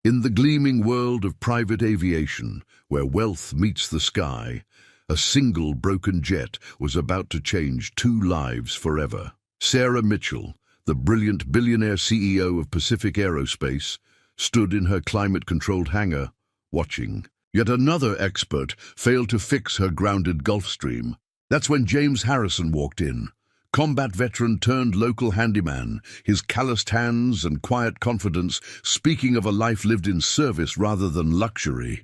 In the gleaming world of private aviation, where wealth meets the sky, a single broken jet was about to change two lives forever. Sarah Mitchell, the brilliant billionaire CEO of Pacific Aerospace, stood in her climate-controlled hangar, watching. Yet another expert failed to fix her grounded Gulfstream. That's when James Harrison walked in. Combat veteran turned local handyman, his calloused hands and quiet confidence speaking of a life lived in service rather than luxury.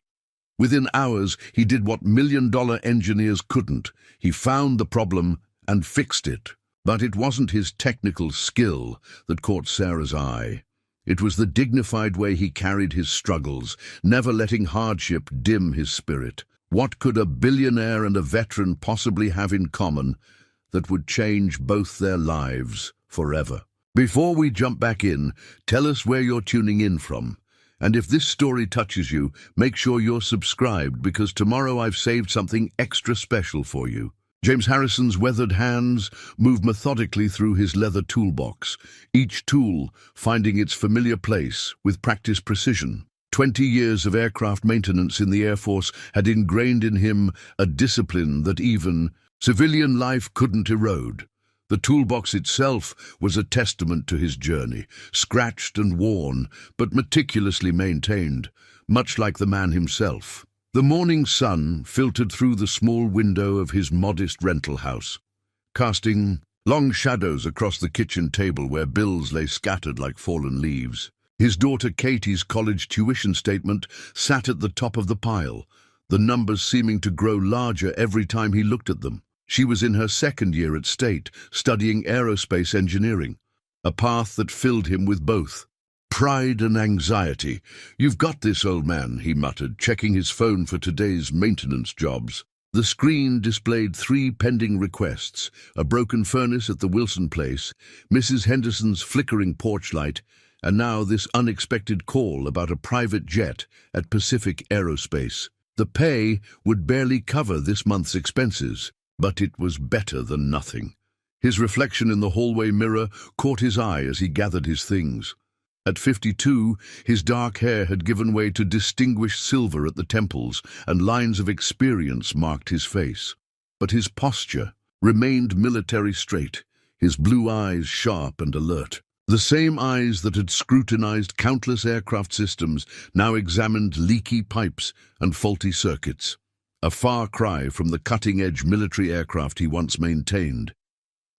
Within hours, he did what million-dollar engineers couldn't. He found the problem and fixed it. But it wasn't his technical skill that caught Sarah's eye. It was the dignified way he carried his struggles, never letting hardship dim his spirit. What could a billionaire and a veteran possibly have in common that would change both their lives forever? Before we jump back in, tell us where you're tuning in from. And if this story touches you, make sure you're subscribed, because tomorrow I've saved something extra special for you. James Harrison's weathered hands moved methodically through his leather toolbox, each tool finding its familiar place with practiced precision. 20 years of aircraft maintenance in the Air Force had ingrained in him a discipline that even civilian life couldn't erode. The toolbox itself was a testament to his journey, scratched and worn, but meticulously maintained, much like the man himself. The morning sun filtered through the small window of his modest rental house, casting long shadows across the kitchen table where bills lay scattered like fallen leaves. His daughter Katie's college tuition statement sat at the top of the pile, the numbers seeming to grow larger every time he looked at them. She was in her second year at State, studying aerospace engineering, a path that filled him with both pride and anxiety. "You've got this, old man," he muttered, checking his phone for today's maintenance jobs. The screen displayed 3 pending requests: a broken furnace at the Wilson place, Mrs. Henderson's flickering porch light, and now this unexpected call about a private jet at Pacific Aerospace. The pay would barely cover this month's expenses, but it was better than nothing. His reflection in the hallway mirror caught his eye as he gathered his things. At 52, his dark hair had given way to distinguished silver at the temples, and lines of experience marked his face. But his posture remained military straight, his blue eyes sharp and alert. The same eyes that had scrutinized countless aircraft systems now examined leaky pipes and faulty circuits, a far cry from the cutting-edge military aircraft he once maintained.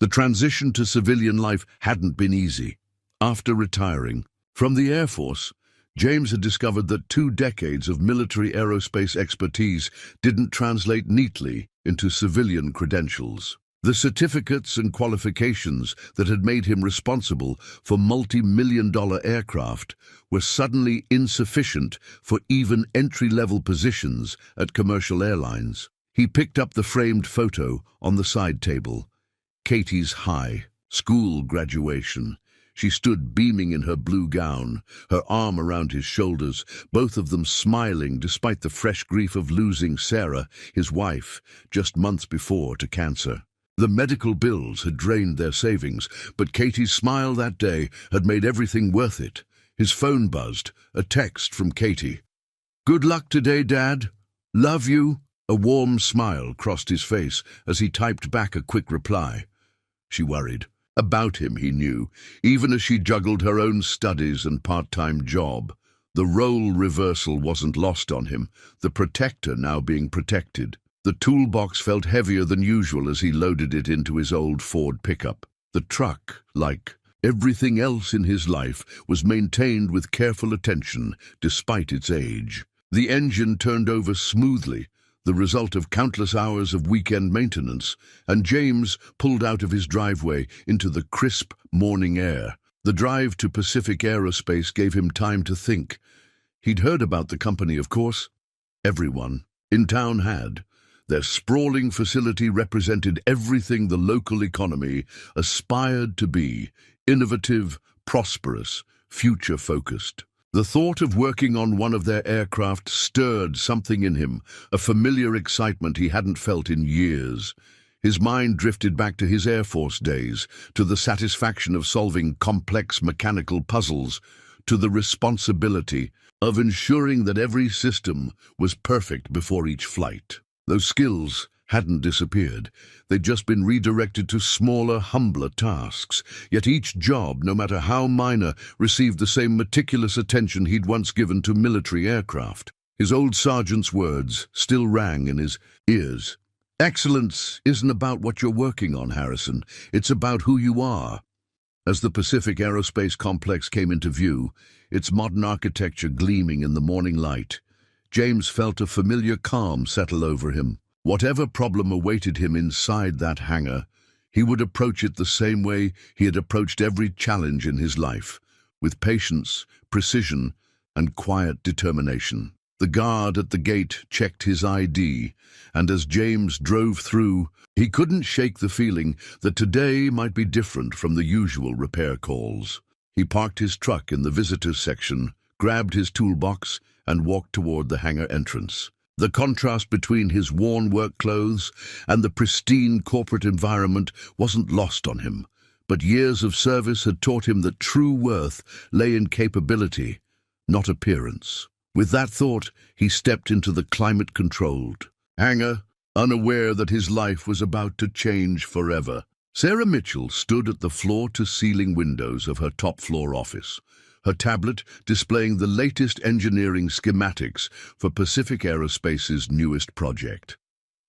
The transition to civilian life hadn't been easy. After retiring from the Air Force, James had discovered that 2 decades of military aerospace expertise didn't translate neatly into civilian credentials. The certificates and qualifications that had made him responsible for multi-million-dollar aircraft were suddenly insufficient for even entry-level positions at commercial airlines. He picked up the framed photo on the side table. Katie's high school graduation. She stood beaming in her blue gown, her arm around his shoulders, both of them smiling despite the fresh grief of losing Sarah, his wife, just months before to cancer. The medical bills had drained their savings, but Katie's smile that day had made everything worth it. His phone buzzed, a text from Katie. "Good luck today, Dad. Love you." A warm smile crossed his face as he typed back a quick reply. She worried about him, he knew, even as she juggled her own studies and part-time job. The role reversal wasn't lost on him, the protector now being protected. The toolbox felt heavier than usual as he loaded it into his old Ford pickup. The truck, like everything else in his life, was maintained with careful attention despite its age. The engine turned over smoothly, the result of countless hours of weekend maintenance, and James pulled out of his driveway into the crisp morning air. The drive to Pacific Aerospace gave him time to think. He'd heard about the company, of course. Everyone in town had. Their sprawling facility represented everything the local economy aspired to be: innovative, prosperous, future-focused. The thought of working on one of their aircraft stirred something in him, a familiar excitement he hadn't felt in years. His mind drifted back to his Air Force days, to the satisfaction of solving complex mechanical puzzles, to the responsibility of ensuring that every system was perfect before each flight. Those skills hadn't disappeared. They'd just been redirected to smaller, humbler tasks. Yet each job, no matter how minor, received the same meticulous attention he'd once given to military aircraft. His old sergeant's words still rang in his ears. "Excellence isn't about what you're working on, Harrison. It's about who you are." As the Pacific Aerospace Complex came into view, its modern architecture gleaming in the morning light, James felt a familiar calm settle over him. Whatever problem awaited him inside that hangar, he would approach it the same way he had approached every challenge in his life, with patience, precision, and quiet determination. The guard at the gate checked his ID, and as James drove through, he couldn't shake the feeling that today might be different from the usual repair calls. He parked his truck in the visitors section, grabbed his toolbox, and walked toward the hangar entrance. The contrast between his worn work clothes and the pristine corporate environment wasn't lost on him, but years of service had taught him that true worth lay in capability, not appearance. With that thought, he stepped into the climate-controlled hangar, unaware that his life was about to change forever. Sarah Mitchell stood at the floor-to-ceiling windows of her top-floor office, her tablet displaying the latest engineering schematics for Pacific Aerospace's newest project.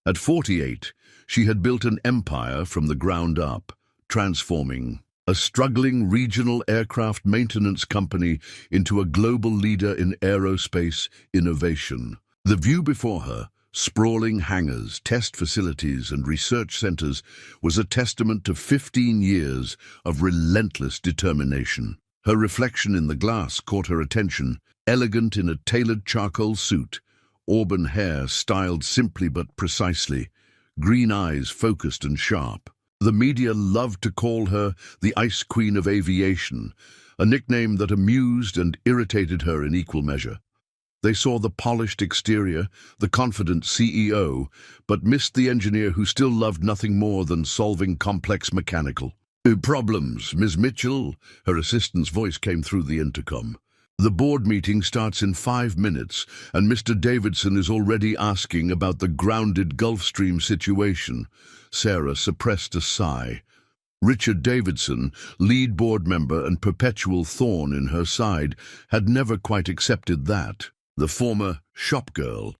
At 48, she had built an empire from the ground up, transforming a struggling regional aircraft maintenance company into a global leader in aerospace innovation. The view before her, sprawling hangars, test facilities, and research centers, was a testament to 15 years of relentless determination. Her reflection in the glass caught her attention, elegant in a tailored charcoal suit, auburn hair styled simply but precisely, green eyes focused and sharp. The media loved to call her the Ice Queen of Aviation, a nickname that amused and irritated her in equal measure. They saw the polished exterior, the confident CEO, but missed the engineer who still loved nothing more than solving complex mechanical problems. "Ms. Mitchell," her assistant's voice came through the intercom. "The board meeting starts in 5 minutes, and Mr. Davidson is already asking about the grounded Gulfstream situation." Sarah suppressed a sigh. Richard Davidson, lead board member and perpetual thorn in her side, had never quite accepted that. The former shop girl,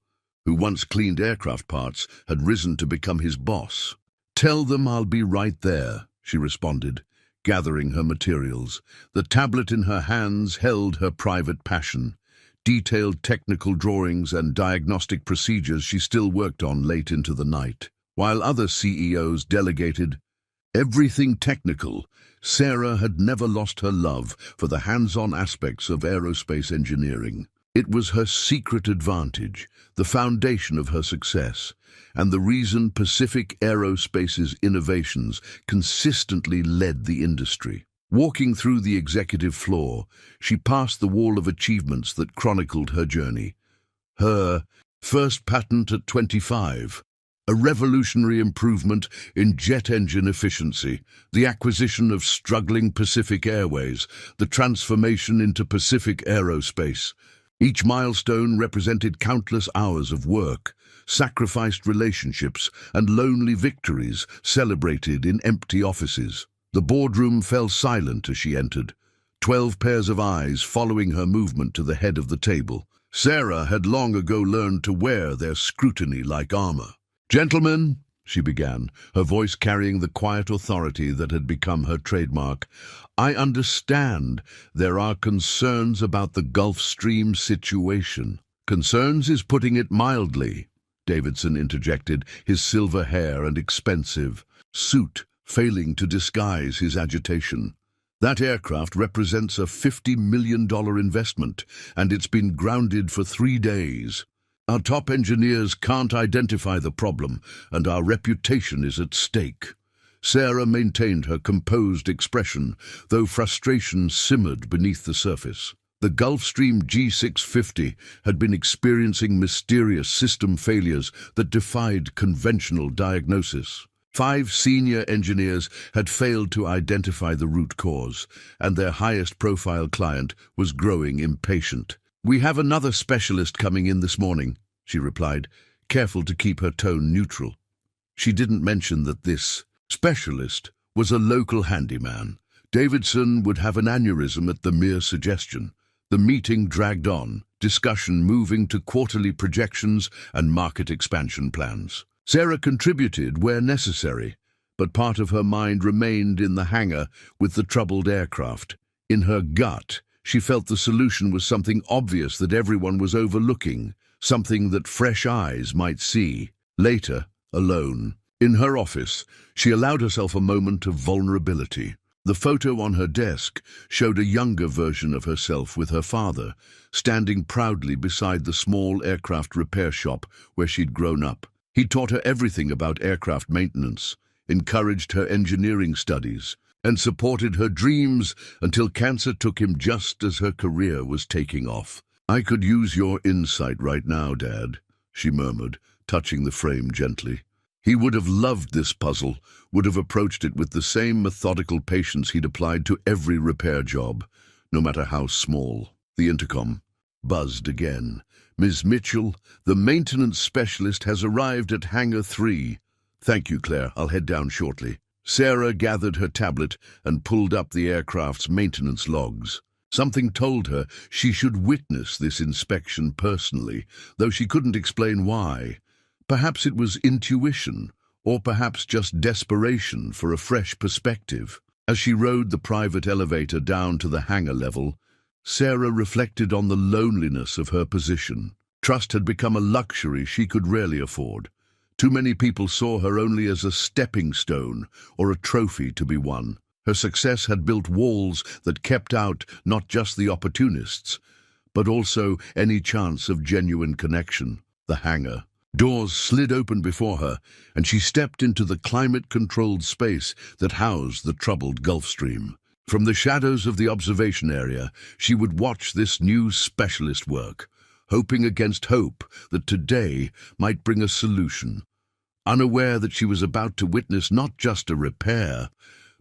who once cleaned aircraft parts, had risen to become his boss. "Tell them I'll be right there," she responded, gathering her materials. The tablet in her hands held her private passion. Detailed technical drawings and diagnostic procedures she still worked on late into the night. While other CEOs delegated everything technical, Sarah had never lost her love for the hands-on aspects of aerospace engineering. It was her secret advantage, the foundation of her success, and the reason Pacific Aerospace's innovations consistently led the industry. Walking through the executive floor, she passed the wall of achievements that chronicled her journey. Her first patent at 25, a revolutionary improvement in jet engine efficiency, the acquisition of struggling Pacific Airways, the transformation into Pacific Aerospace. Each milestone represented countless hours of work, sacrificed relationships, and lonely victories celebrated in empty offices. The boardroom fell silent as she entered, 12 pairs of eyes following her movement to the head of the table. Sarah had long ago learned to wear their scrutiny like armor. "Gentlemen," she began, her voice carrying the quiet authority that had become her trademark, "I understand there are concerns about the Gulfstream situation." "Concerns is putting it mildly," Davidson interjected, his silver hair and expensive suit failing to disguise his agitation. "That aircraft represents a $50 million investment, and it's been grounded for 3 days. Our top engineers can't identify the problem, and our reputation is at stake." Sarah maintained her composed expression, though frustration simmered beneath the surface. The Gulfstream G650 had been experiencing mysterious system failures that defied conventional diagnosis. 5 senior engineers had failed to identify the root cause, and their highest-profile client was growing impatient. "We have another specialist coming in this morning," she replied, careful to keep her tone neutral. She didn't mention that this specialist was a local handyman. Davidson would have an aneurysm at the mere suggestion. The meeting dragged on, discussion moving to quarterly projections and market expansion plans. Sarah contributed where necessary, but part of her mind remained in the hangar with the troubled aircraft. In her gut, she felt the solution was something obvious that everyone was overlooking, something that fresh eyes might see. Later, alone, in her office, she allowed herself a moment of vulnerability. The photo on her desk showed a younger version of herself with her father, standing proudly beside the small aircraft repair shop where she'd grown up. He taught her everything about aircraft maintenance, encouraged her engineering studies, and supported her dreams until cancer took him just as her career was taking off. "I could use your insight right now, Dad," she murmured, touching the frame gently. He would have loved this puzzle, would have approached it with the same methodical patience he'd applied to every repair job, no matter how small. The intercom buzzed again. "Ms. Mitchell, the maintenance specialist has arrived at Hangar 3. "Thank you, Claire. I'll head down shortly." Sarah gathered her tablet and pulled up the aircraft's maintenance logs. Something told her she should witness this inspection personally, though she couldn't explain why. Perhaps it was intuition, or perhaps just desperation for a fresh perspective. As she rode the private elevator down to the hangar level, Sarah reflected on the loneliness of her position. Trust had become a luxury she could rarely afford. Too many people saw her only as a stepping stone or a trophy to be won. Her success had built walls that kept out not just the opportunists, but also any chance of genuine connection. The hangar. Doors slid open before her, and she stepped into the climate-controlled space that housed the troubled Gulf Stream. From the shadows of the observation area, she would watch this new specialist work, hoping against hope that today might bring a solution, unaware that she was about to witness not just a repair,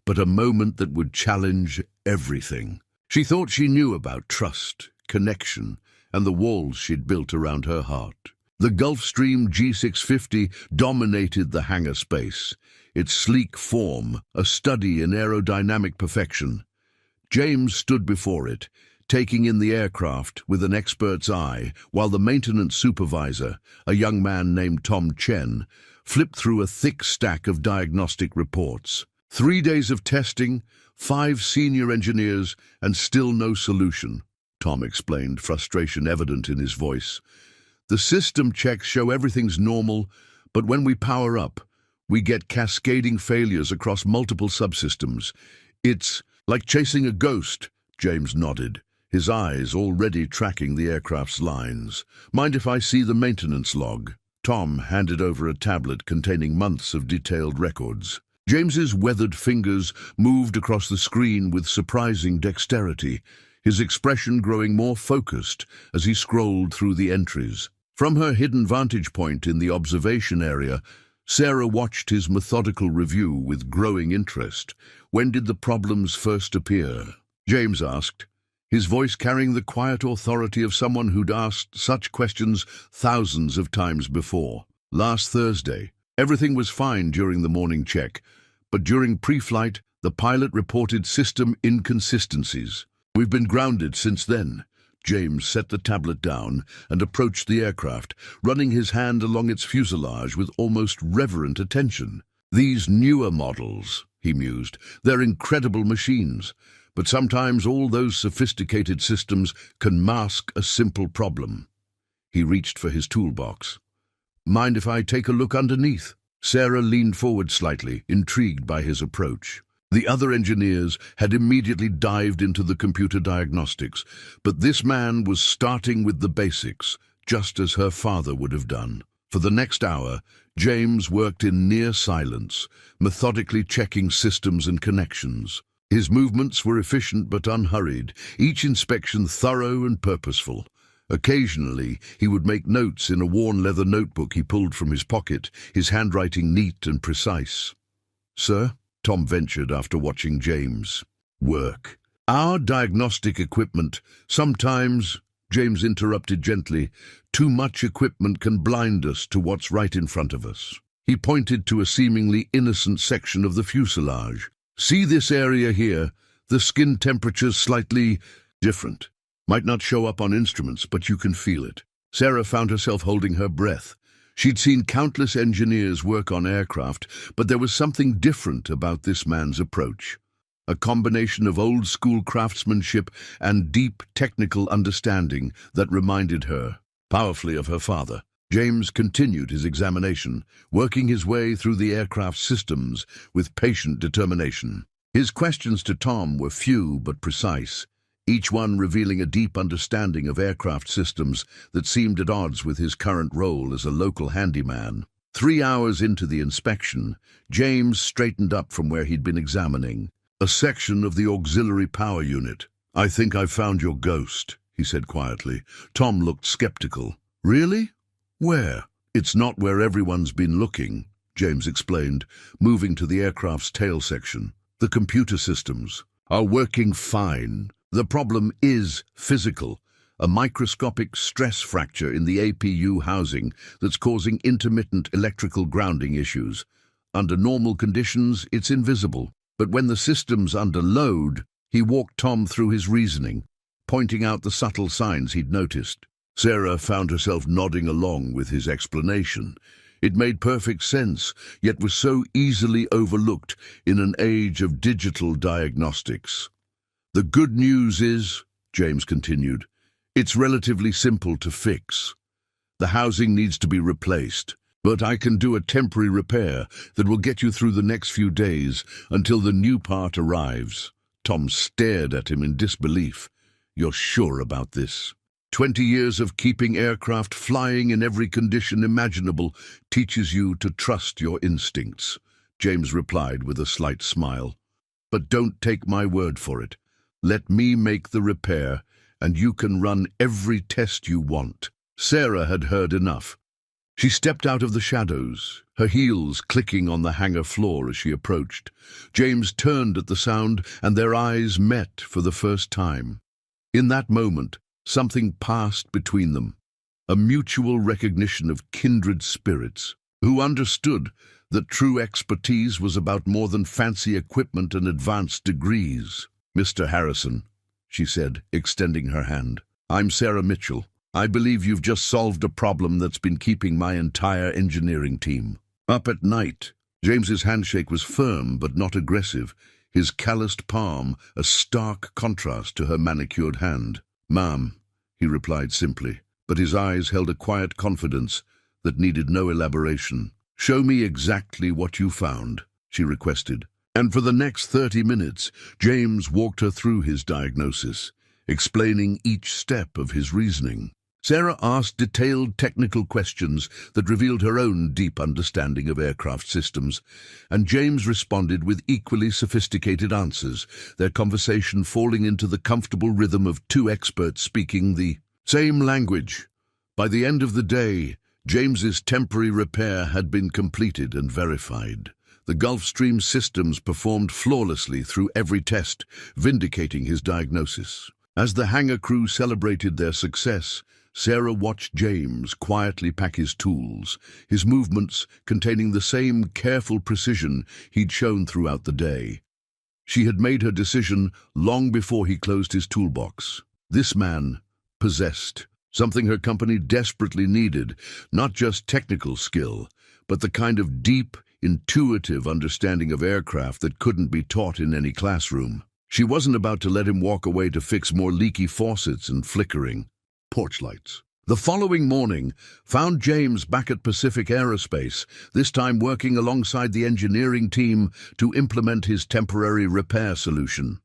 but a moment that would challenge everything. She thought she knew about trust, connection, and the walls she'd built around her heart. The Gulfstream G650 dominated the hangar space, its sleek form a study in aerodynamic perfection. James stood before it, taking in the aircraft with an expert's eye, while the maintenance supervisor, a young man named Tom Chen, flipped through a thick stack of diagnostic reports. 3 days of testing, 5 senior engineers, and still no solution, Tom explained, frustration evident in his voice. "The system checks show everything's normal, but when we power up, we get cascading failures across multiple subsystems. It's like chasing a ghost," James nodded, his eyes already tracking the aircraft's lines. "Mind if I see the maintenance log?" Tom handed over a tablet containing months of detailed records. James's weathered fingers moved across the screen with surprising dexterity, his expression growing more focused as he scrolled through the entries. From her hidden vantage point in the observation area, Sarah watched his methodical review with growing interest. "When did the problems first appear?" James asked, his voice carrying the quiet authority of someone who'd asked such questions thousands of times before. "Last Thursday. Everything was fine during the morning check, but during pre-flight, the pilot reported system inconsistencies. We've been grounded since then." James set the tablet down and approached the aircraft, running his hand along its fuselage with almost reverent attention. "These newer models," he mused, "they're incredible machines, but sometimes all those sophisticated systems can mask a simple problem." He reached for his toolbox. "Mind if I take a look underneath?" Sarah leaned forward slightly, intrigued by his approach. The other engineers had immediately dived into the computer diagnostics, but this man was starting with the basics, just as her father would have done. For the next hour, James worked in near silence, methodically checking systems and connections. His movements were efficient but unhurried, each inspection thorough and purposeful. Occasionally, he would make notes in a worn leather notebook he pulled from his pocket, his handwriting neat and precise. Sir, Tom ventured after watching James work. Our diagnostic equipment, sometimes, James interrupted gently, too much equipment can blind us to what's right in front of us. He pointed to a seemingly innocent section of the fuselage. See this area here? The skin temperature's slightly different. Might not show up on instruments, but you can feel it. Sarah found herself holding her breath. She'd seen countless engineers work on aircraft, but there was something different about this man's approach. A combination of old-school craftsmanship and deep technical understanding that reminded her powerfully of her father. James continued his examination, working his way through the aircraft systems with patient determination. His questions to Tom were few but precise, each one revealing a deep understanding of aircraft systems that seemed at odds with his current role as a local handyman. 3 hours into the inspection, James straightened up from where he'd been examining a section of the auxiliary power unit. I think I've found your ghost, he said quietly. Tom looked skeptical. Really? Where? It's not where everyone's been looking, James explained, moving to the aircraft's tail section. The computer systems are working fine. The problem is physical, a microscopic stress fracture in the APU housing that's causing intermittent electrical grounding issues. Under normal conditions, it's invisible. But when the system's under load, he walked Tom through his reasoning, pointing out the subtle signs he'd noticed. Sarah found herself nodding along with his explanation. It made perfect sense, yet was so easily overlooked in an age of digital diagnostics. The good news is, James continued, it's relatively simple to fix. The housing needs to be replaced, but I can do a temporary repair that will get you through the next few days until the new part arrives. Tom stared at him in disbelief. You're sure about this? 20 years of keeping aircraft flying in every condition imaginable teaches you to trust your instincts, James replied with a slight smile. But don't take my word for it. Let me make the repair, and you can run every test you want. Sarah had heard enough. She stepped out of the shadows, her heels clicking on the hangar floor as she approached. James turned at the sound, and their eyes met for the first time. In that moment, something passed between them, a mutual recognition of kindred spirits, who understood that true expertise was about more than fancy equipment and advanced degrees. Mr. Harrison, she said, extending her hand. I'm Sarah Mitchell. I believe you've just solved a problem that's been keeping my entire engineering team up at night. James's handshake was firm but not aggressive, his calloused palm a stark contrast to her manicured hand. Ma'am, he replied simply, but his eyes held a quiet confidence that needed no elaboration. Show me exactly what you found, she requested. And for the next 30 minutes, James walked her through his diagnosis, explaining each step of his reasoning. Sarah asked detailed technical questions that revealed her own deep understanding of aircraft systems, and James responded with equally sophisticated answers, their conversation falling into the comfortable rhythm of two experts speaking the same language. By the end of the day, James's temporary repair had been completed and verified. The Gulfstream systems performed flawlessly through every test, vindicating his diagnosis. As the hangar crew celebrated their success, Sarah watched James quietly pack his tools, his movements containing the same careful precision he'd shown throughout the day. She had made her decision long before he closed his toolbox. This man possessed something her company desperately needed, not just technical skill, but the kind of deep, intuitive understanding of aircraft that couldn't be taught in any classroom. She wasn't about to let him walk away to fix more leaky faucets and flickering porch lights. The following morning found James back at Pacific Aerospace, this time working alongside the engineering team to implement his temporary repair solution.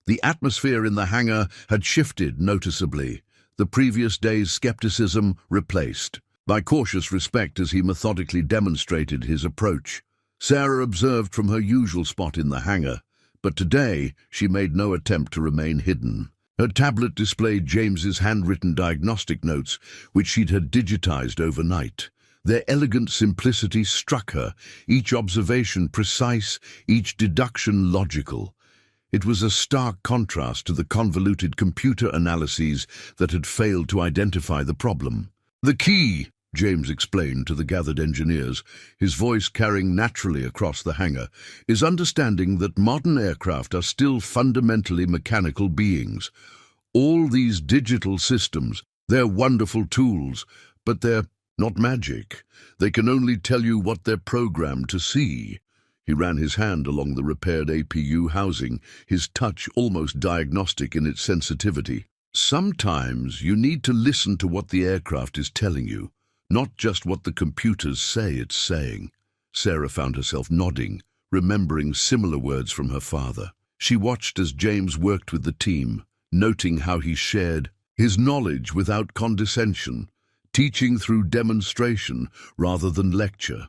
The atmosphere in the hangar had shifted noticeably, the previous day's skepticism replaced by cautious respect as he methodically demonstrated his approach. Sarah observed from her usual spot in the hangar, but today she made no attempt to remain hidden. Her tablet displayed James's handwritten diagnostic notes, which she'd had digitized overnight. Their elegant simplicity struck her, each observation precise, each deduction logical. It was a stark contrast to the convoluted computer analyses that had failed to identify the problem. "The key," James explained to the gathered engineers, his voice carrying naturally across the hangar, "is understanding that modern aircraft are still fundamentally mechanical beings. All these digital systems, they're wonderful tools, but they're not magic. They can only tell you what they're programmed to see." He ran his hand along the repaired APU housing, his touch almost diagnostic in its sensitivity. "Sometimes you need to listen to what the aircraft is telling you, not just what the computers say it's saying." Sarah found herself nodding, remembering similar words from her father. She watched as James worked with the team, noting how he shared his knowledge without condescension, teaching through demonstration rather than lecture.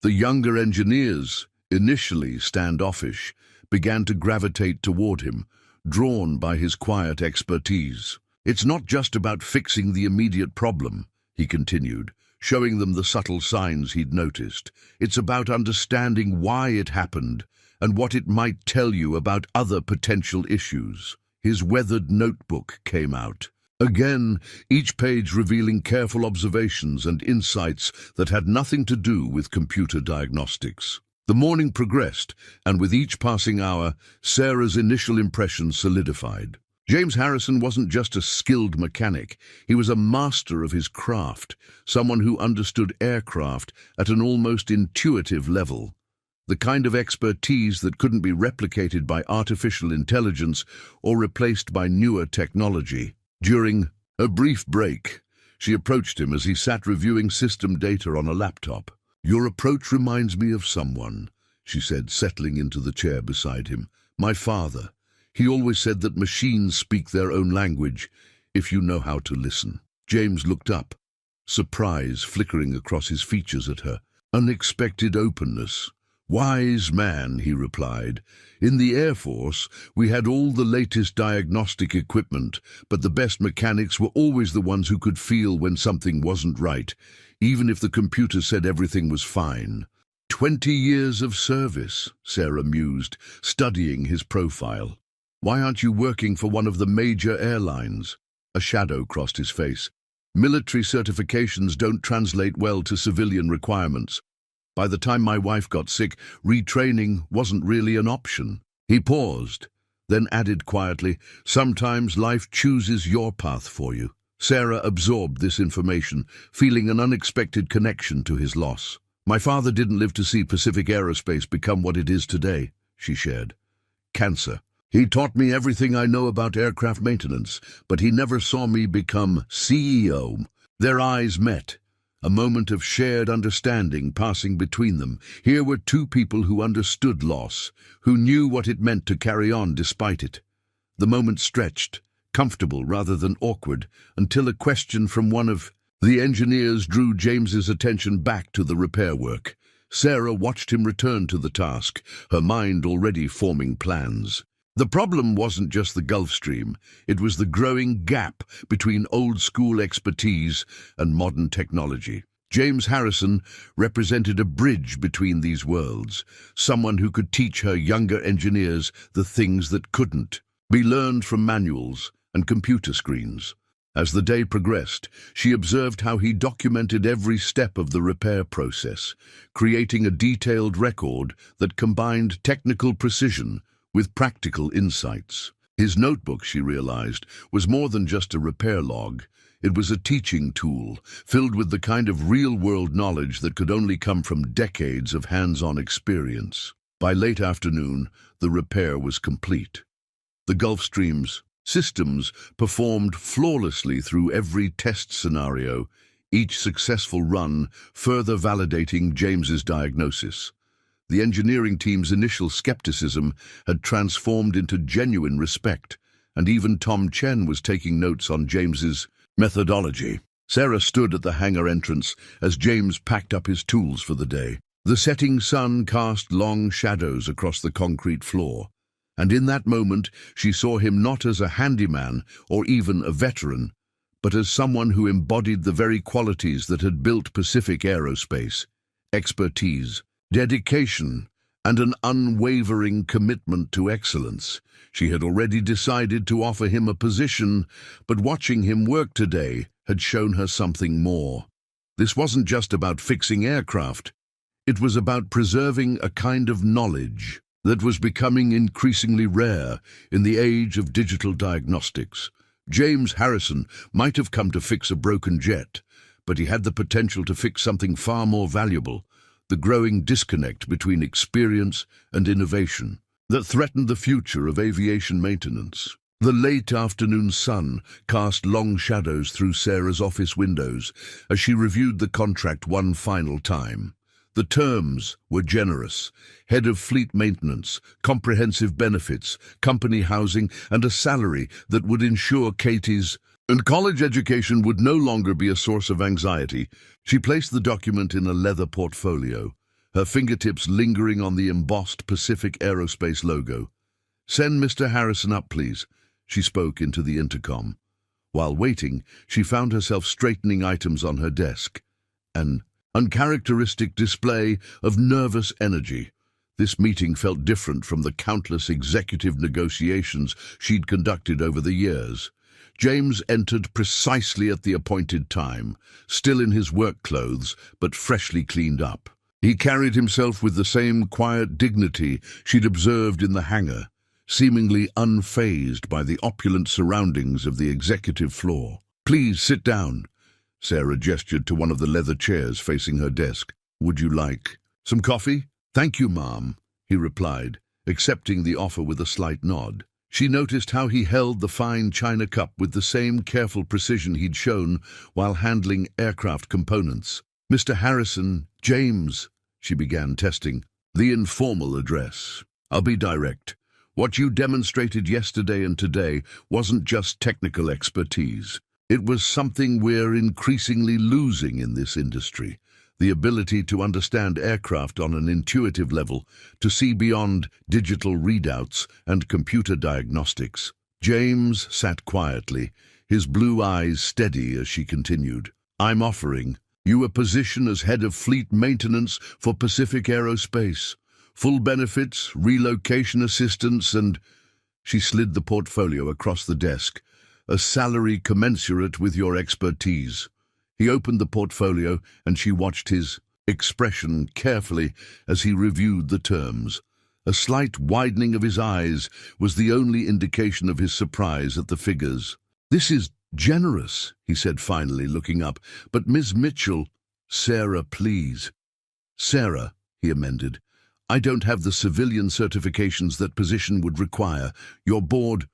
The younger engineers, initially standoffish, began to gravitate toward him, drawn by his quiet expertise. "It's not just about fixing the immediate problem," he continued, showing them the subtle signs he'd noticed. "It's about understanding why it happened and what it might tell you about other potential issues." His weathered notebook came out. Again, each page revealing careful observations and insights that had nothing to do with computer diagnostics. The morning progressed, and with each passing hour, Sarah's initial impression solidified. James Harrison wasn't just a skilled mechanic, he was a master of his craft, someone who understood aircraft at an almost intuitive level. The kind of expertise that couldn't be replicated by artificial intelligence or replaced by newer technology. During a brief break, she approached him as he sat reviewing system data on a laptop. "Your approach reminds me of someone," she said, settling into the chair beside him. "My father. He always said that machines speak their own language, if you know how to listen." James looked up, surprise flickering across his features at her. Unexpected openness. "Wise man," he replied. "In the Air Force, we had all the latest diagnostic equipment, but the best mechanics were always the ones who could feel when something wasn't right, even if the computer said everything was fine." 20 years of service, Sarah mused, studying his profile. "Why aren't you working for one of the major airlines?" A shadow crossed his face. "Military certifications don't translate well to civilian requirements. By the time my wife got sick, retraining wasn't really an option." He paused, then added quietly, "Sometimes life chooses your path for you." Sarah absorbed this information, feeling an unexpected connection to his loss. "My father didn't live to see Pacific Aerospace become what it is today," she shared. "Cancer. He taught me everything I know about aircraft maintenance, but he never saw me become CEO." Their eyes met, a moment of shared understanding passing between them. Here were two people who understood loss, who knew what it meant to carry on despite it. The moment stretched, comfortable rather than awkward, until a question from one of the engineers drew James's attention back to the repair work. Sarah watched him return to the task, her mind already forming plans. The problem wasn't just the Gulf Stream, it was the growing gap between old-school expertise and modern technology. James Harrison represented a bridge between these worlds, someone who could teach her younger engineers the things that couldn't be learned from manuals and computer screens. As the day progressed, she observed how he documented every step of the repair process, creating a detailed record that combined technical precision with practical insights. His notebook, she realized, was more than just a repair log. It was a teaching tool, filled with the kind of real-world knowledge that could only come from decades of hands-on experience. By late afternoon, the repair was complete. The Gulfstream's systems performed flawlessly through every test scenario, each successful run further validating James's diagnosis. The engineering team's initial skepticism had transformed into genuine respect, and even Tom Chen was taking notes on James's methodology. Sarah stood at the hangar entrance as James packed up his tools for the day. The setting sun cast long shadows across the concrete floor, and in that moment she saw him not as a handyman or even a veteran, but as someone who embodied the very qualities that had built Pacific Aerospace: expertise, dedication, and an unwavering commitment to excellence. She had already decided to offer him a position, but watching him work today had shown her something more. This wasn't just about fixing aircraft. It was about preserving a kind of knowledge that was becoming increasingly rare in the age of digital diagnostics. James Harrison might have come to fix a broken jet, but he had the potential to fix something far more valuable: the growing disconnect between experience and innovation that threatened the future of aviation maintenance. The late afternoon sun cast long shadows through Sarah's office windows as she reviewed the contract one final time. The terms were generous: head of fleet maintenance, comprehensive benefits, company housing, and a salary that would ensure Katie's and college education would no longer be a source of anxiety. She placed the document in a leather portfolio, her fingertips lingering on the embossed Pacific Aerospace logo. "Send Mr. Harrison up, please," she spoke into the intercom. While waiting, she found herself straightening items on her desk. An uncharacteristic display of nervous energy. This meeting felt different from the countless executive negotiations she'd conducted over the years. James entered precisely at the appointed time, still in his work clothes, but freshly cleaned up. He carried himself with the same quiet dignity she'd observed in the hangar, seemingly unfazed by the opulent surroundings of the executive floor. "Please sit down." Sarah gestured to one of the leather chairs facing her desk. "Would you like some coffee?" "Thank you, Ma'am," he replied, accepting the offer with a slight nod. She noticed how he held the fine china cup with the same careful precision he'd shown while handling aircraft components. "Mr. Harrison, James," she began testing the informal address. "I'll be direct. What you demonstrated yesterday and today wasn't just technical expertise. It was something we're increasingly losing in this industry: the ability to understand aircraft on an intuitive level, to see beyond digital readouts and computer diagnostics." James sat quietly, his blue eyes steady as she continued. "I'm offering you a position as head of fleet maintenance for Pacific Aerospace. Full benefits, relocation assistance, and—" She slid the portfolio across the desk. "A salary commensurate with your expertise." He opened the portfolio and she watched his expression carefully as he reviewed the terms. A slight widening of his eyes was the only indication of his surprise at the figures. "This is generous," he said finally, looking up. "But Ms. Mitchell—" "Sarah, please." "Sarah," he amended. "I don't have the civilian certifications that position would require. Your board—"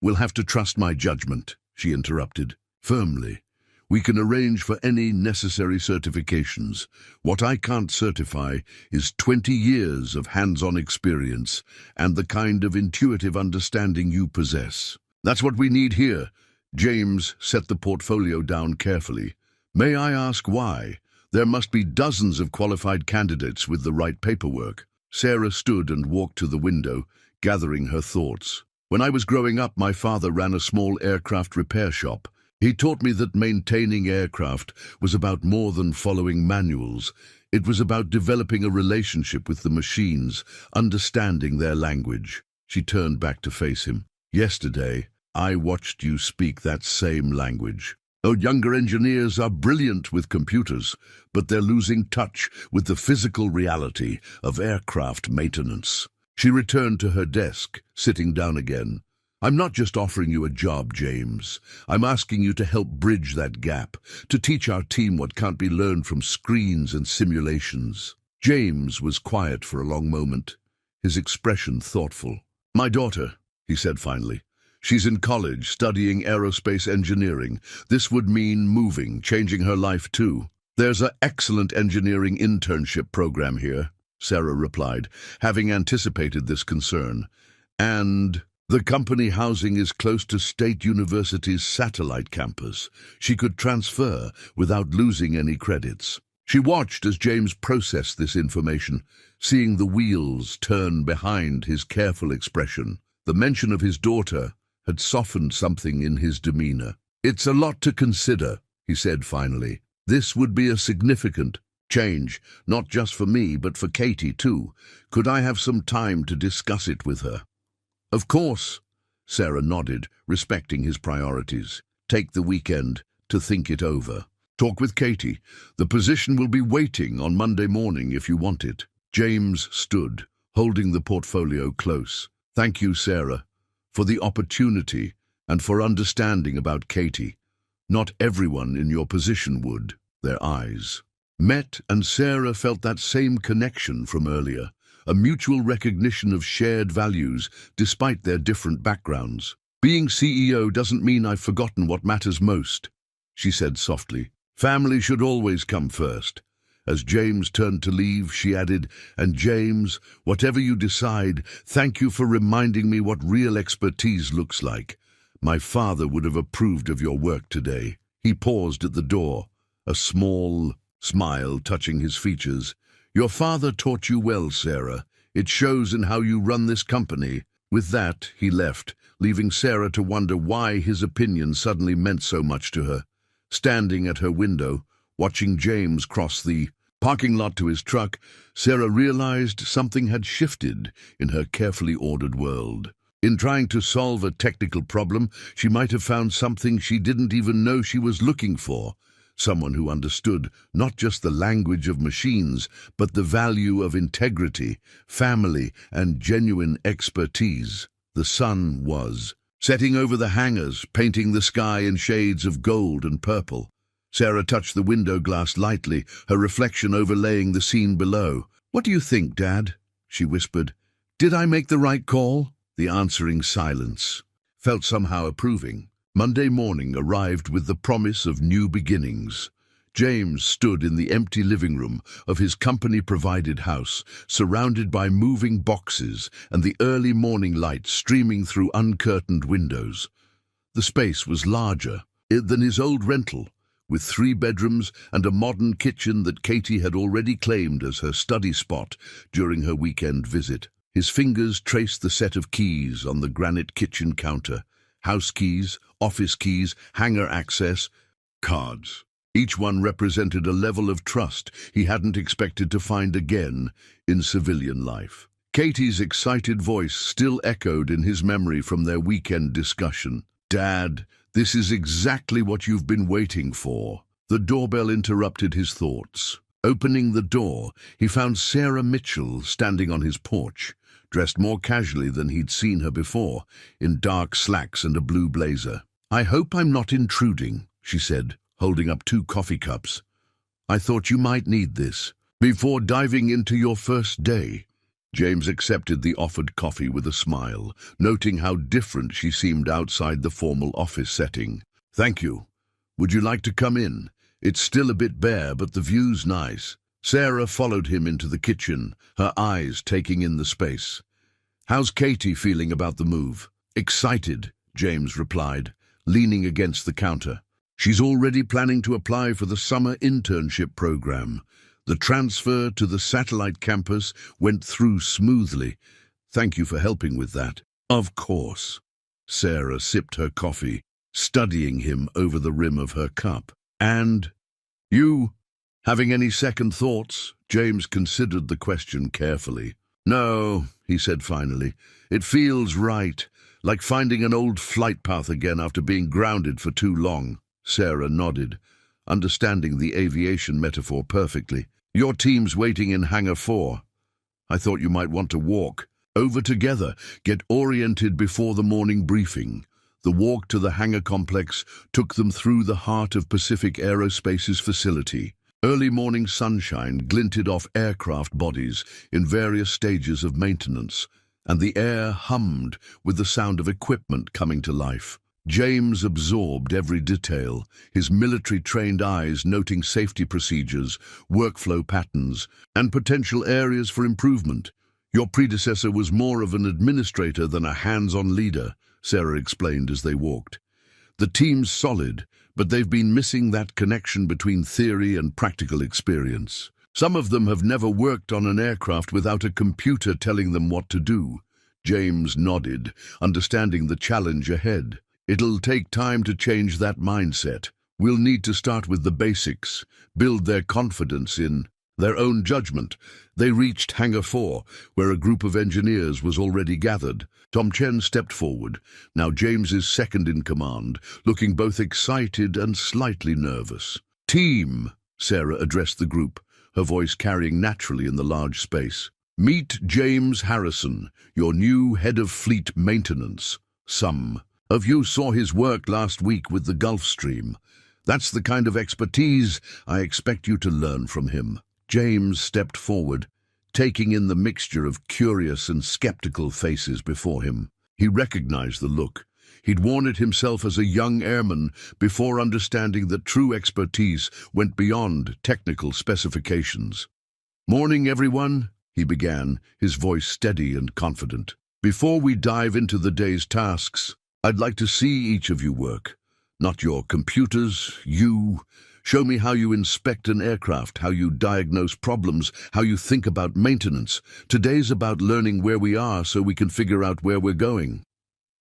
"Will have to trust my judgment," she interrupted firmly. "We can arrange for any necessary certifications. What I can't certify is 20 years of hands-on experience and the kind of intuitive understanding you possess. That's what we need here." James set the portfolio down carefully. "May I ask why? There must be dozens of qualified candidates with the right paperwork." Sarah stood and walked to the window, gathering her thoughts. "When I was growing up, my father ran a small aircraft repair shop. He taught me that maintaining aircraft was about more than following manuals. It was about developing a relationship with the machines, understanding their language." She turned back to face him. "Yesterday, I watched you speak that same language. Oh, younger engineers are brilliant with computers, but they're losing touch with the physical reality of aircraft maintenance." She returned to her desk, sitting down again. "I'm not just offering you a job, James. I'm asking you to help bridge that gap, to teach our team what can't be learned from screens and simulations." James was quiet for a long moment, his expression thoughtful. "My daughter," he said finally. "She's in college, studying aerospace engineering. This would mean moving, changing her life too." "There's an excellent engineering internship program here," Sarah replied, having anticipated this concern. "And the company housing is close to State University's satellite campus. She could transfer without losing any credits." She watched as James processed this information, seeing the wheels turn behind his careful expression. The mention of his daughter had softened something in his demeanor. It's a lot to consider, he said finally. This would be a significant change, not just for me, but for Katie too. Could I have some time to discuss it with her? Of course, Sarah nodded, respecting his priorities. Take the weekend to think it over. Talk with Katie. The position will be waiting on Monday morning if you want it. James stood, holding the portfolio close. Thank you, Sarah, for the opportunity and for understanding about Katie. Not everyone in your position would. Their eyes met, and Sarah felt that same connection from earlier, a mutual recognition of shared values despite their different backgrounds. Being CEO doesn't mean I've forgotten what matters most, she said softly. Family should always come first. As James turned to leave, she added, and James, whatever you decide, thank you for reminding me what real expertise looks like. My father would have approved of your work today. He paused at the door, a small smile touching his features. Your father taught you well, Sarah. It shows in how you run this company. With that, he left, leaving Sarah to wonder why his opinion suddenly meant so much to her. Standing at her window, watching James cross the parking lot to his truck, Sarah realized something had shifted in her carefully ordered world. In trying to solve a technical problem, she might have found something she didn't even know she was looking for. Someone who understood not just the language of machines, but the value of integrity, family, and genuine expertise. The sun was setting over the hangars, painting the sky in shades of gold and purple. Sarah touched the window glass lightly, her reflection overlaying the scene below. "What do you think, Dad?" she whispered. "Did I make the right call?" The answering silence felt somehow approving. Monday morning arrived with the promise of new beginnings. James stood in the empty living room of his company-provided house, surrounded by moving boxes and the early morning light streaming through uncurtained windows. The space was larger than his old rental, with 3 bedrooms and a modern kitchen that Katie had already claimed as her study spot during her weekend visit. His fingers traced the set of keys on the granite kitchen counter. House keys, office keys, hangar access, cards. Each one represented a level of trust he hadn't expected to find again in civilian life. Katie's excited voice still echoed in his memory from their weekend discussion. "Dad, this is exactly what you've been waiting for." The doorbell interrupted his thoughts. Opening the door, he found Sarah Mitchell standing on his porch, dressed more casually than he'd seen her before, in dark slacks and a blue blazer. "I hope I'm not intruding," she said, holding up 2 coffee cups. "I thought you might need this before diving into your first day." James accepted the offered coffee with a smile, noting how different she seemed outside the formal office setting. "Thank you. Would you like to come in? It's still a bit bare, but the view's nice." Sarah followed him into the kitchen, her eyes taking in the space. "How's Katie feeling about the move?" "Excited," James replied, leaning against the counter. "She's already planning to apply for the summer internship program. The transfer to the satellite campus went through smoothly. Thank you for helping with that." "Of course." Sarah sipped her coffee, studying him over the rim of her cup. "And you, having any second thoughts?" James considered the question carefully. "No," he said finally. "It feels right, like finding an old flight path again after being grounded for too long." Sarah nodded, understanding the aviation metaphor perfectly. "Your team's waiting in Hangar 4. I thought you might want to walk over together, get oriented before the morning briefing." The walk to the hangar complex took them through the heart of Pacific Aerospace's facility. Early morning sunshine glinted off aircraft bodies in various stages of maintenance, and the air hummed with the sound of equipment coming to life. James absorbed every detail, his military-trained eyes noting safety procedures, workflow patterns, and potential areas for improvement. "Your predecessor was more of an administrator than a hands-on leader," Sarah explained as they walked. "The team's solid, but they've been missing that connection between theory and practical experience. Some of them have never worked on an aircraft without a computer telling them what to do." James nodded, understanding the challenge ahead. It'll take time to change that mindset. We'll need to start with the basics, build their confidence in their own judgment. They reached Hangar 4, where a group of engineers was already gathered. Tom Chen stepped forward, now James's second in command, looking both excited and slightly nervous. "Team," Sarah addressed the group, her voice carrying naturally in the large space. "Meet James Harrison, your new head of fleet maintenance. Some of you saw his work last week with the Gulf Stream. That's the kind of expertise I expect you to learn from him." James stepped forward, taking in the mixture of curious and skeptical faces before him. He recognized the look. He'd worn it himself as a young airman before understanding that true expertise went beyond technical specifications. "Morning, everyone," he began, his voice steady and confident. "Before we dive into the day's tasks, I'd like to see each of you work. Not your computers, you. Show me how you inspect an aircraft, how you diagnose problems, how you think about maintenance. Today's about learning where we are so we can figure out where we're going."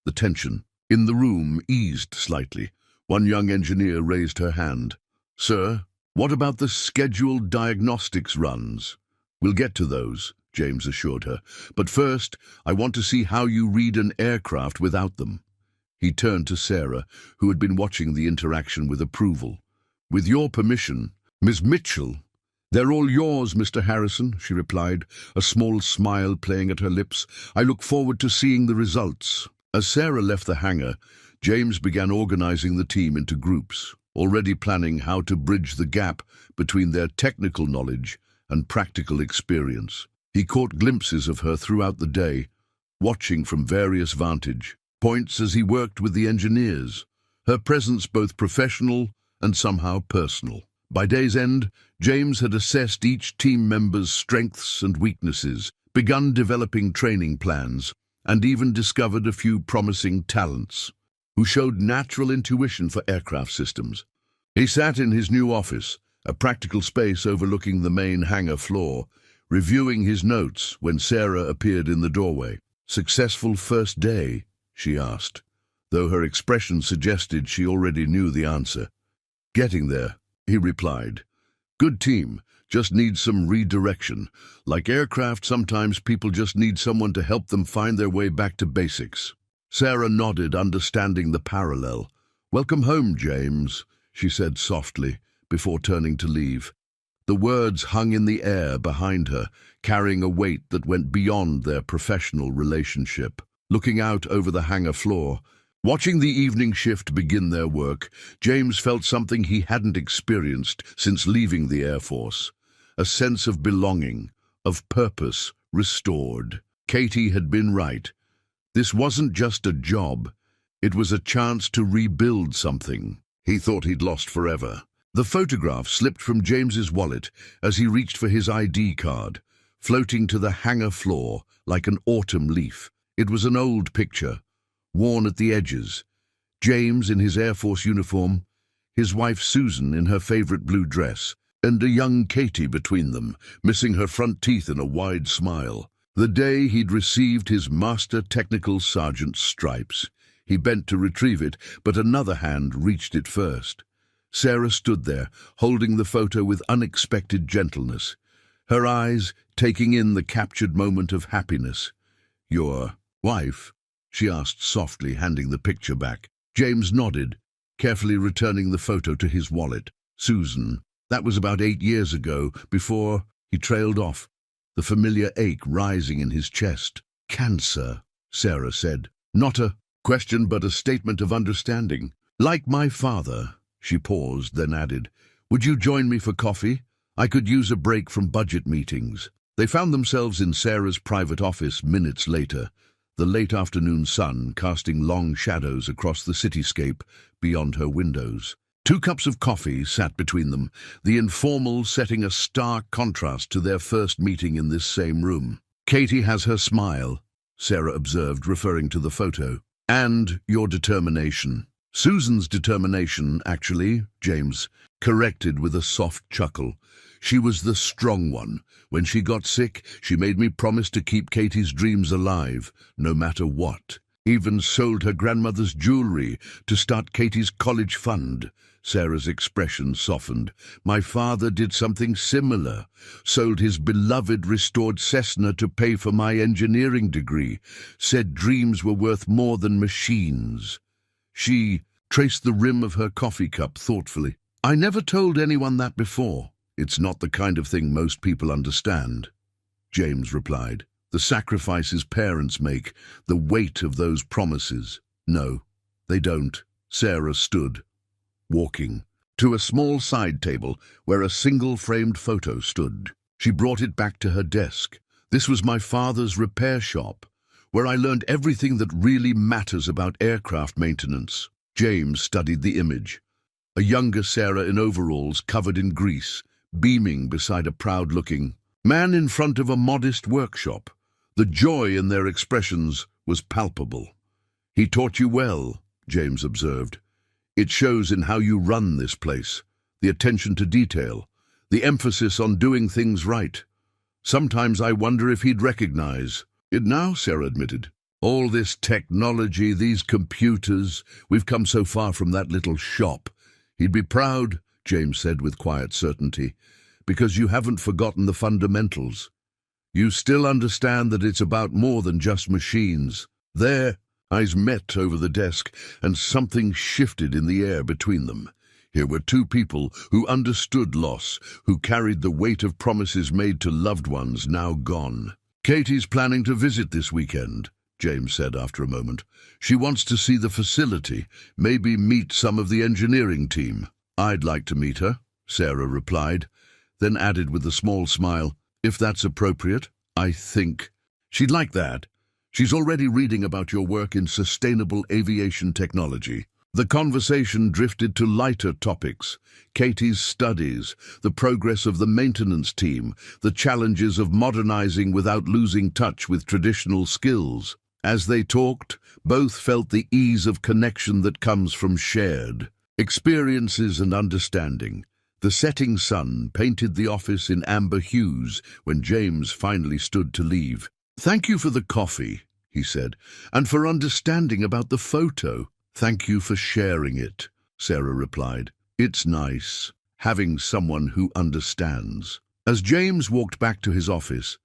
The tension in the room eased slightly. One young engineer raised her hand. "Sir, what about the scheduled diagnostics runs?" "We'll get to those," James assured her. "But first, I want to see how you read an aircraft without them." He turned to Sarah, who had been watching the interaction with approval. "With your permission, Miss Mitchell." "They're all yours, Mr. Harrison," she replied, a small smile playing at her lips. "I look forward to seeing the results." As Sarah left the hangar, James began organizing the team into groups, already planning how to bridge the gap between their technical knowledge and practical experience. He caught glimpses of her throughout the day, watching from various vantage points as he worked with the engineers, her presence both professional and somehow personal. By day's end, James had assessed each team member's strengths and weaknesses, begun developing training plans, and even discovered a few promising talents who showed natural intuition for aircraft systems. He sat in his new office, a practical space overlooking the main hangar floor, reviewing his notes when Sarah appeared in the doorway. "Successful first day?" she asked, though her expression suggested she already knew the answer. "Getting there," he replied. "Good team, just needs some redirection. Like aircraft, sometimes people just need someone to help them find their way back to basics." Sarah nodded, understanding the parallel. "Welcome home, James," she said softly, before turning to leave. The words hung in the air behind her, carrying a weight that went beyond their professional relationship. Looking out over the hangar floor, watching the evening shift begin their work, James felt something he hadn't experienced since leaving the Air Force. A sense of belonging, of purpose, restored. Katie had been right. This wasn't just a job. It was a chance to rebuild something he thought he'd lost forever. The photograph slipped from James's wallet as he reached for his ID card, floating to the hangar floor like an autumn leaf. It was an old picture, worn at the edges. James in his Air Force uniform, his wife Susan in her favorite blue dress, and a young Katie between them, missing her front teeth in a wide smile. The day he'd received his Master Technical Sergeant's stripes. He bent to retrieve it, but another hand reached it first. Sarah stood there, holding the photo with unexpected gentleness, her eyes taking in the captured moment of happiness. "Your wife?" she asked softly, handing the picture back. James nodded, carefully returning the photo to his wallet. "Susan. That was about 8 years ago, before..." He trailed off, the familiar ache rising in his chest. "Cancer," Sarah said. Not a question, but a statement of understanding. "Like my father." She paused, then added, "Would you join me for coffee? I could use a break from budget meetings." They found themselves in Sarah's private office minutes later, the late afternoon sun casting long shadows across the cityscape beyond her windows. 2 cups of coffee sat between them, the informal setting a stark contrast to their first meeting in this same room. "Katie has her smile," Sarah observed, referring to the photo. "And your determination." "Susan's determination, actually," James corrected with a soft chuckle. "She was the strong one. When she got sick, she made me promise to keep Katie's dreams alive, no matter what." Even sold her grandmother's jewelry to start Katie's college fund. Sarah's expression softened. My father did something similar. Sold his beloved restored Cessna to pay for my engineering degree. Said dreams were worth more than machines. She traced the rim of her coffee cup thoughtfully. I never told anyone that before. It's not the kind of thing most people understand, James replied. The sacrifices parents make, the weight of those promises. No, they don't. Sarah stood, walking to a small side table where a single framed photo stood. She brought it back to her desk. This was my father's repair shop, where I learned everything that really matters about aircraft maintenance. James studied the image. A younger Sarah in overalls covered in grease, beaming beside a proud-looking man in front of a modest workshop. The joy in their expressions was palpable. He taught you well, James observed. It shows in how you run this place, the attention to detail, the emphasis on doing things right. Sometimes I wonder if he'd recognize it now, Sarah admitted. All this technology, these computers, we've come so far from that little shop. He'd be proud, James said with quiet certainty, because you haven't forgotten the fundamentals. You still understand that it's about more than just machines. Their eyes met over the desk, and something shifted in the air between them. Here were two people who understood loss, who carried the weight of promises made to loved ones now gone. Katie's planning to visit this weekend, James said after a moment. She wants to see the facility, maybe meet some of the engineering team. I'd like to meet her, Sarah replied, then added with a small smile, if that's appropriate. I think she'd like that. She's already reading about your work in sustainable aviation technology. The conversation drifted to lighter topics: Katie's studies, the progress of the maintenance team, the challenges of modernizing without losing touch with traditional skills. As they talked, both felt the ease of connection that comes from shared experiences and understanding. The setting sun painted the office in amber hues when James finally stood to leave. Thank you for the coffee, he said, and for understanding about the photo. Thank you for sharing it, Sarah replied. It's nice, having someone who understands. As James walked back to his office,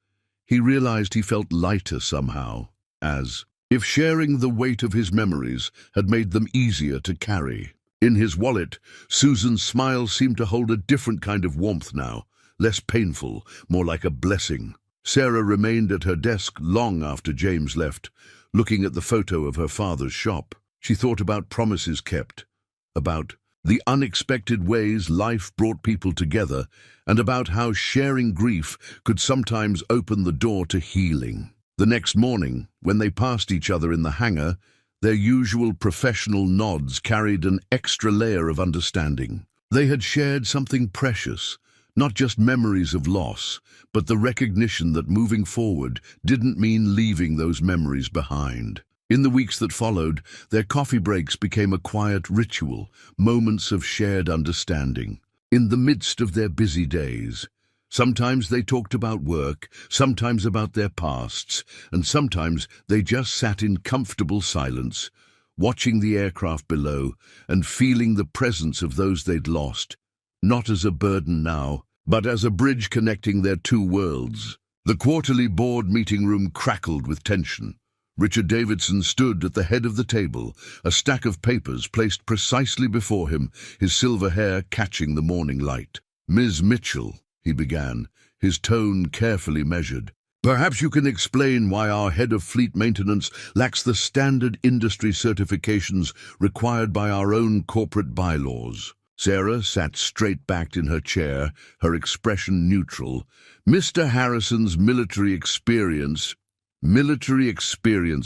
he realized he felt lighter somehow, as if sharing the weight of his memories had made them easier to carry. In his wallet, Susan's smile seemed to hold a different kind of warmth now, less painful, more like a blessing. Sarah remained at her desk long after James left, looking at the photo of her father's shop. She thought about promises kept, about the unexpected ways life brought people together, and about how sharing grief could sometimes open the door to healing. The next morning, when they passed each other in the hangar, their usual professional nods carried an extra layer of understanding. They had shared something precious, not just memories of loss, but the recognition that moving forward didn't mean leaving those memories behind. In the weeks that followed, their coffee breaks became a quiet ritual, moments of shared understanding. In the midst of their busy days, sometimes they talked about work, sometimes about their pasts, and sometimes they just sat in comfortable silence, watching the aircraft below and feeling the presence of those they'd lost, not as a burden now, but as a bridge connecting their two worlds. The quarterly board meeting room crackled with tension. Richard Davidson stood at the head of the table, a stack of papers placed precisely before him, his silver hair catching the morning light. Ms. Mitchell, he began, his tone carefully measured. Perhaps you can explain why our head of fleet maintenance lacks the standard industry certifications required by our own corporate bylaws. Sarah sat straight-backed in her chair, her expression neutral. Mr. Harrison's military experience,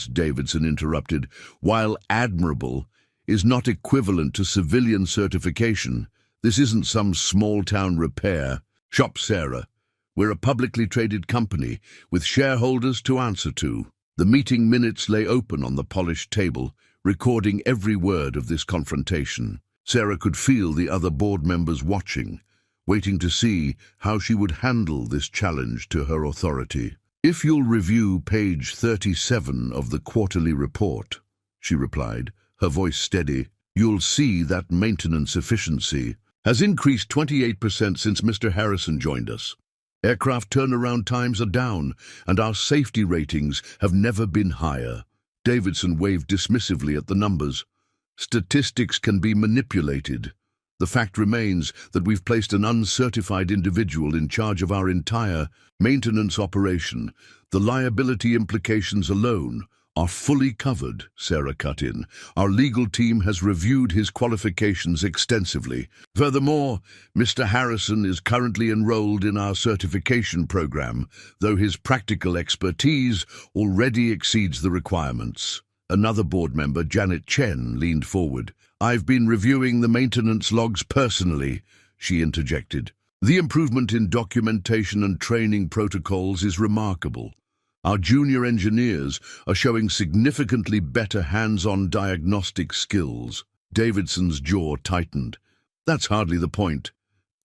Davidson interrupted, while admirable, is not equivalent to civilian certification. This isn't some small-town repair shop, Sarah. We're a publicly traded company with shareholders to answer to. The meeting minutes lay open on the polished table, recording every word of this confrontation. Sarah could feel the other board members watching, waiting to see how she would handle this challenge to her authority. "If you'll review page 37 of the quarterly report," she replied, her voice steady, "you'll see that maintenance efficiency has increased 28% since Mr. Harrison joined us. Aircraft turnaround times are down, and our safety ratings have never been higher." Davidson waved dismissively at the numbers. "Statistics can be manipulated. The fact remains that we've placed an uncertified individual in charge of our entire maintenance operation. The liability implications alone are fully covered," Sarah cut in. "Our legal team has reviewed his qualifications extensively. Furthermore, Mr. Harrison is currently enrolled in our certification program, though his practical expertise already exceeds the requirements." Another board member, Janet Chen, leaned forward. "I've been reviewing the maintenance logs personally," she interjected. "The improvement in documentation and training protocols is remarkable. Our junior engineers are showing significantly better hands-on diagnostic skills." Davidson's jaw tightened. "That's hardly the point."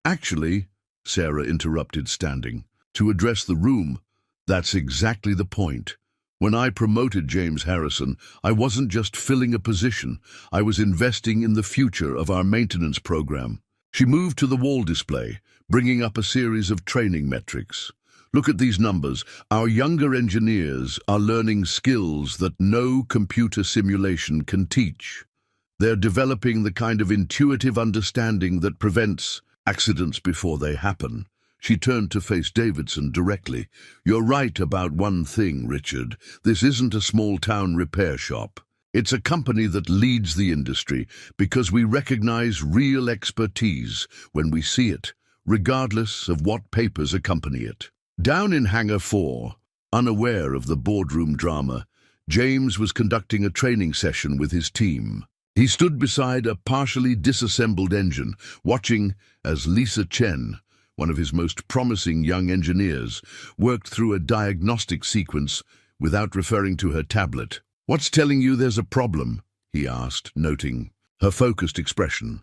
"Actually," Sarah interrupted, standing, to address the room, "that's exactly the point. When I promoted James Harrison, I wasn't just filling a position, I was investing in the future of our maintenance program." She moved to the wall display, bringing up a series of training metrics. "Look at these numbers. Our younger engineers are learning skills that no computer simulation can teach. They're developing the kind of intuitive understanding that prevents accidents before they happen." She turned to face Davidson directly. "You're right about one thing, Richard. This isn't a small-town repair shop. It's a company that leads the industry because we recognize real expertise when we see it, regardless of what papers accompany it." Down in Hangar 4, unaware of the boardroom drama, James was conducting a training session with his team. He stood beside a partially disassembled engine, watching as Lisa Chen, one of his most promising young engineers, worked through a diagnostic sequence without referring to her tablet. "What's telling you there's a problem?" he asked, noting her focused expression.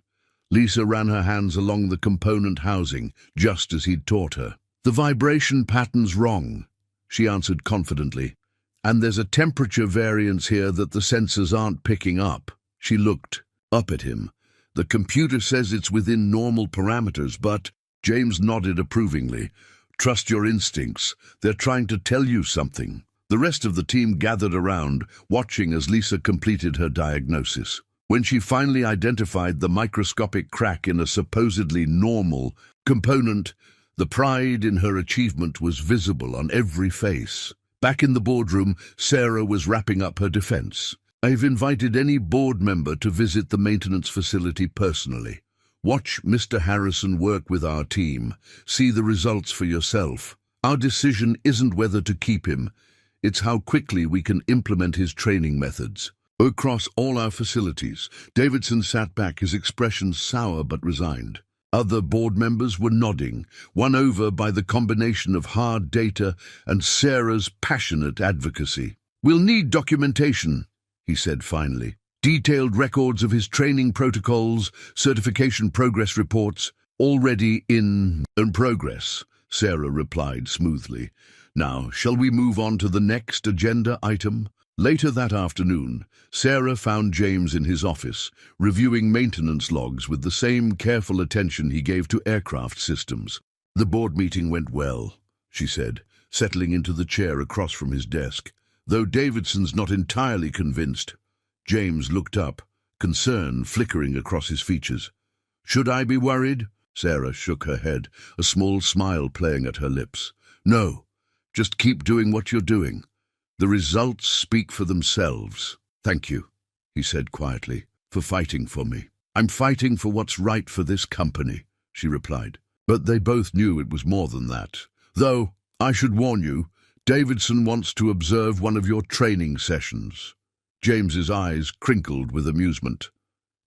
Lisa ran her hands along the component housing, just as he'd taught her. "The vibration pattern's wrong," she answered confidently. "And there's a temperature variance here that the sensors aren't picking up." She looked up at him. "The computer says it's within normal parameters, but—" James nodded approvingly. "Trust your instincts. They're trying to tell you something." The rest of the team gathered around, watching as Lisa completed her diagnosis. When she finally identified the microscopic crack in a supposedly normal component, the pride in her achievement was visible on every face. Back in the boardroom, Sarah was wrapping up her defense. "I've invited any board member to visit the maintenance facility personally. Watch Mr. Harrison work with our team. See the results for yourself. Our decision isn't whether to keep him. It's how quickly we can implement his training methods." Across all our facilities, Davidson sat back, his expression sour but resigned. Other board members were nodding, won over by the combination of hard data and Sarah's passionate advocacy. "We'll need documentation," he said finally. "Detailed records of his training protocols, certification progress reports, already in progress," Sarah replied smoothly. "Now, shall we move on to the next agenda item?" Later that afternoon, Sarah found James in his office, reviewing maintenance logs with the same careful attention he gave to aircraft systems. "The board meeting went well," she said, settling into the chair across from his desk. "Though Davidson's not entirely convinced." James looked up, concern flickering across his features. "Should I be worried?" Sarah shook her head, a small smile playing at her lips. "No, just keep doing what you're doing. The results speak for themselves." "Thank you," he said quietly, "for fighting for me." "I'm fighting for what's right for this company," she replied. But they both knew it was more than that. "Though, I should warn you, Davidson wants to observe one of your training sessions." James's eyes crinkled with amusement.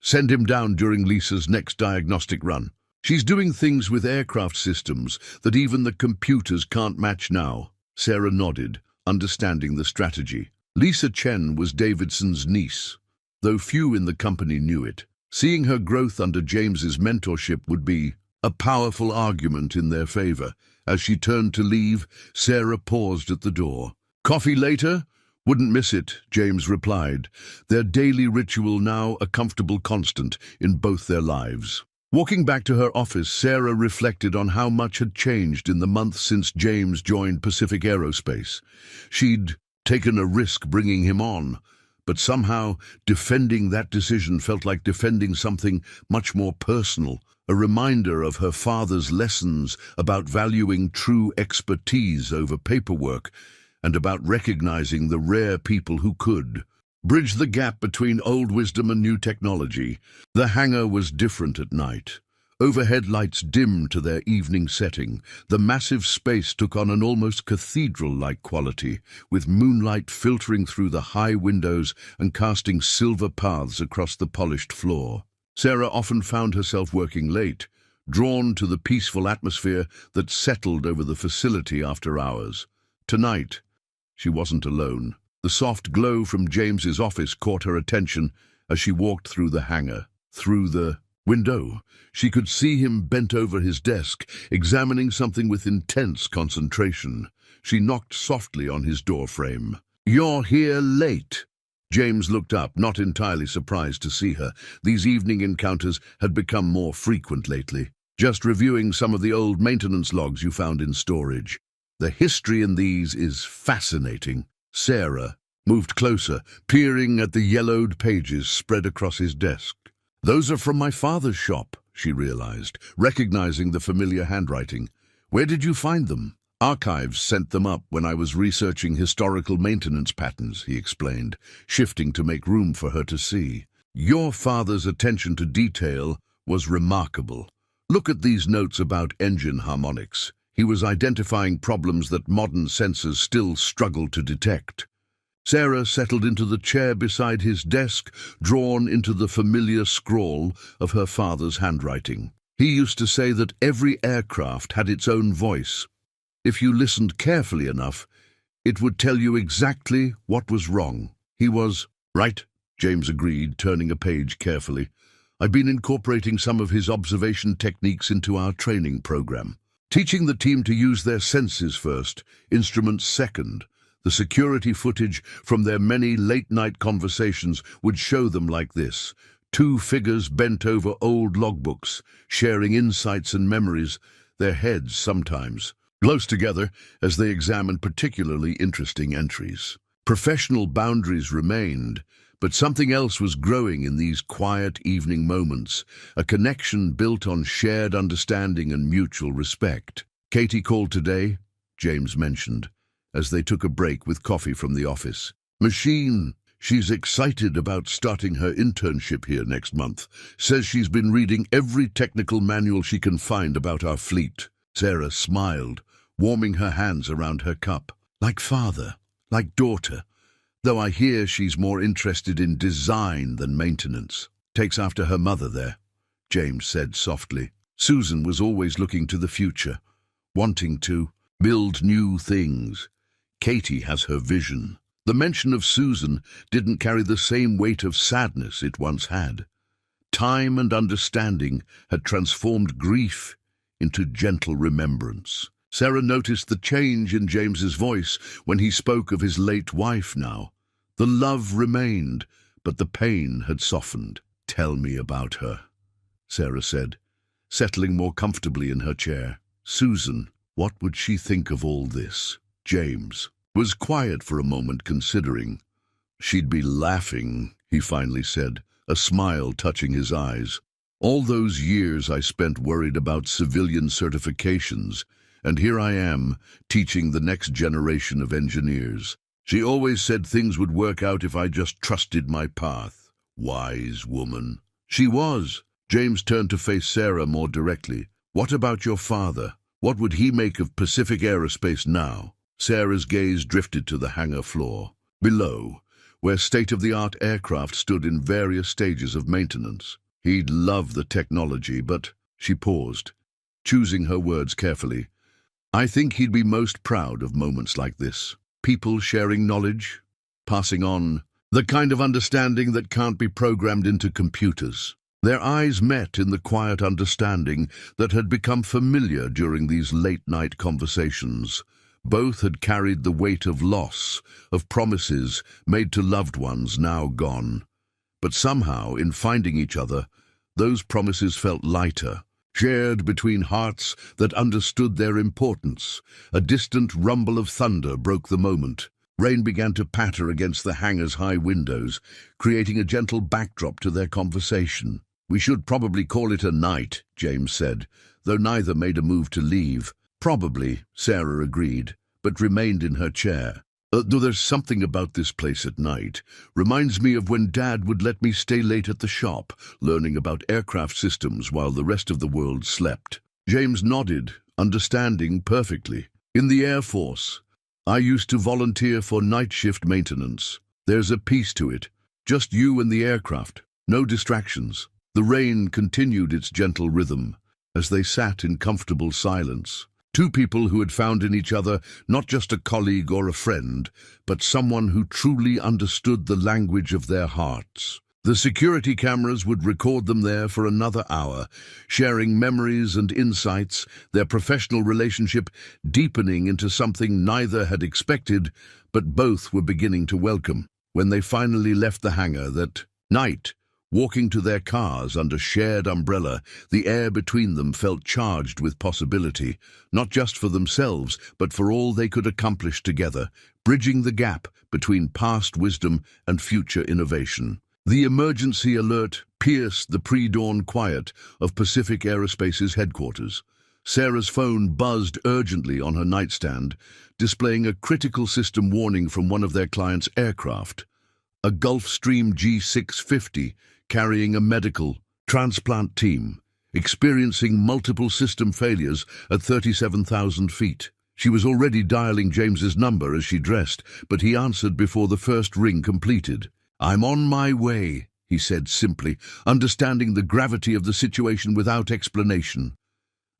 "Send him down during Lisa's next diagnostic run. She's doing things with aircraft systems that even the computers can't match now." Sarah nodded, understanding the strategy. Lisa Chen was Davidson's niece, though few in the company knew it. Seeing her growth under James's mentorship would be a powerful argument in their favor. As she turned to leave, Sarah paused at the door. "Coffee later?" "Wouldn't miss it," James replied, their daily ritual now a comfortable constant in both their lives. Walking back to her office, Sarah reflected on how much had changed in the months since James joined Pacific Aerospace. She'd taken a risk bringing him on, but somehow defending that decision felt like defending something much more personal, a reminder of her father's lessons about valuing true expertise over paperwork and about recognizing the rare people who could bridge the gap between old wisdom and new technology. The hangar was different at night. Overhead lights dimmed to their evening setting. The massive space took on an almost cathedral-like quality, with moonlight filtering through the high windows and casting silver paths across the polished floor. Sarah often found herself working late, drawn to the peaceful atmosphere that settled over the facility after hours. Tonight, she wasn't alone. The soft glow from James's office caught her attention as she walked through the hangar. Through the window, she could see him bent over his desk, examining something with intense concentration. She knocked softly on his doorframe. "You're here late." James looked up, not entirely surprised to see her. These evening encounters had become more frequent lately. "Just reviewing some of the old maintenance logs you found in storage. The history in these is fascinating." Sarah moved closer, peering at the yellowed pages spread across his desk. "Those are from my father's shop," she realized, recognizing the familiar handwriting. "Where did you find them?" "Archives sent them up when I was researching historical maintenance patterns," he explained, shifting to make room for her to see. "Your father's attention to detail was remarkable. Look at these notes about engine harmonics. He was identifying problems that modern sensors still struggle to detect." Sarah settled into the chair beside his desk, drawn into the familiar scrawl of her father's handwriting. He used to say that every aircraft had its own voice. If you listened carefully enough, it would tell you exactly what was wrong. He was right, James agreed, turning a page carefully. "I've been incorporating some of his observation techniques into our training program. Teaching the team to use their senses first, instruments second. The security footage from their many late-night conversations would show them like this. Two figures bent over old logbooks, sharing insights and memories, their heads sometimes close together as they examined particularly interesting entries. Professional boundaries remained, but something else was growing in these quiet evening moments, a connection built on shared understanding and mutual respect. "Katie called today," James mentioned, as they took a break with coffee from the office. "Machine. She's excited about starting her internship here next month. Says she's been reading every technical manual she can find about our fleet." Sarah smiled, warming her hands around her cup. "Like father, like daughter. Though I hear she's more interested in design than maintenance. Takes after her mother there," James said softly. "Susan was always looking to the future, wanting to build new things. Katie has her vision." The mention of Susan didn't carry the same weight of sadness it once had. Time and understanding had transformed grief into gentle remembrance. Sarah noticed the change in James's voice when he spoke of his late wife now. The love remained, but the pain had softened. "Tell me about her," Sarah said, settling more comfortably in her chair. "Susan, what would she think of all this?" James was quiet for a moment, considering. "She'd be laughing," he finally said, a smile touching his eyes. "All those years I spent worried about civilian certifications, and here I am, teaching the next generation of engineers. She always said things would work out if I just trusted my path." Wise woman. She was. James turned to face Sarah more directly. "What about your father? What would he make of Pacific Aerospace now?" Sarah's gaze drifted to the hangar floor. Below, where state-of-the-art aircraft stood in various stages of maintenance. "He'd love the technology, but—" She paused, choosing her words carefully. "I think he'd be most proud of moments like this. People sharing knowledge, passing on the kind of understanding that can't be programmed into computers." Their eyes met in the quiet understanding that had become familiar during these late-night conversations. Both had carried the weight of loss, of promises made to loved ones now gone. But somehow, in finding each other, those promises felt lighter, shared between hearts that understood their importance. A distant rumble of thunder broke the moment. Rain began to patter against the hangar's high windows, creating a gentle backdrop to their conversation. "We should probably call it a night," James said, though neither made a move to leave. "Probably," Sarah agreed, but remained in her chair. Though there's something about this place at night. Reminds me of when Dad would let me stay late at the shop, learning about aircraft systems while the rest of the world slept." James nodded, understanding perfectly. "In the Air Force, I used to volunteer for night shift maintenance. There's a peace to it. Just you and the aircraft. No distractions." The rain continued its gentle rhythm as they sat in comfortable silence. Two people who had found in each other not just a colleague or a friend, but someone who truly understood the language of their hearts. The security cameras would record them there for another hour, sharing memories and insights, their professional relationship deepening into something neither had expected, but both were beginning to welcome. When they finally left the hangar that night, walking to their cars under shared umbrella, the air between them felt charged with possibility, not just for themselves, but for all they could accomplish together, bridging the gap between past wisdom and future innovation. The emergency alert pierced the pre-dawn quiet of Pacific Aerospace's headquarters. Sarah's phone buzzed urgently on her nightstand, displaying a critical system warning from one of their clients' aircraft. A Gulfstream G650 carrying a medical transplant team, experiencing multiple system failures at 37,000 feet. She was already dialing James's number as she dressed, but he answered before the first ring completed. "I'm on my way," he said simply, understanding the gravity of the situation without explanation.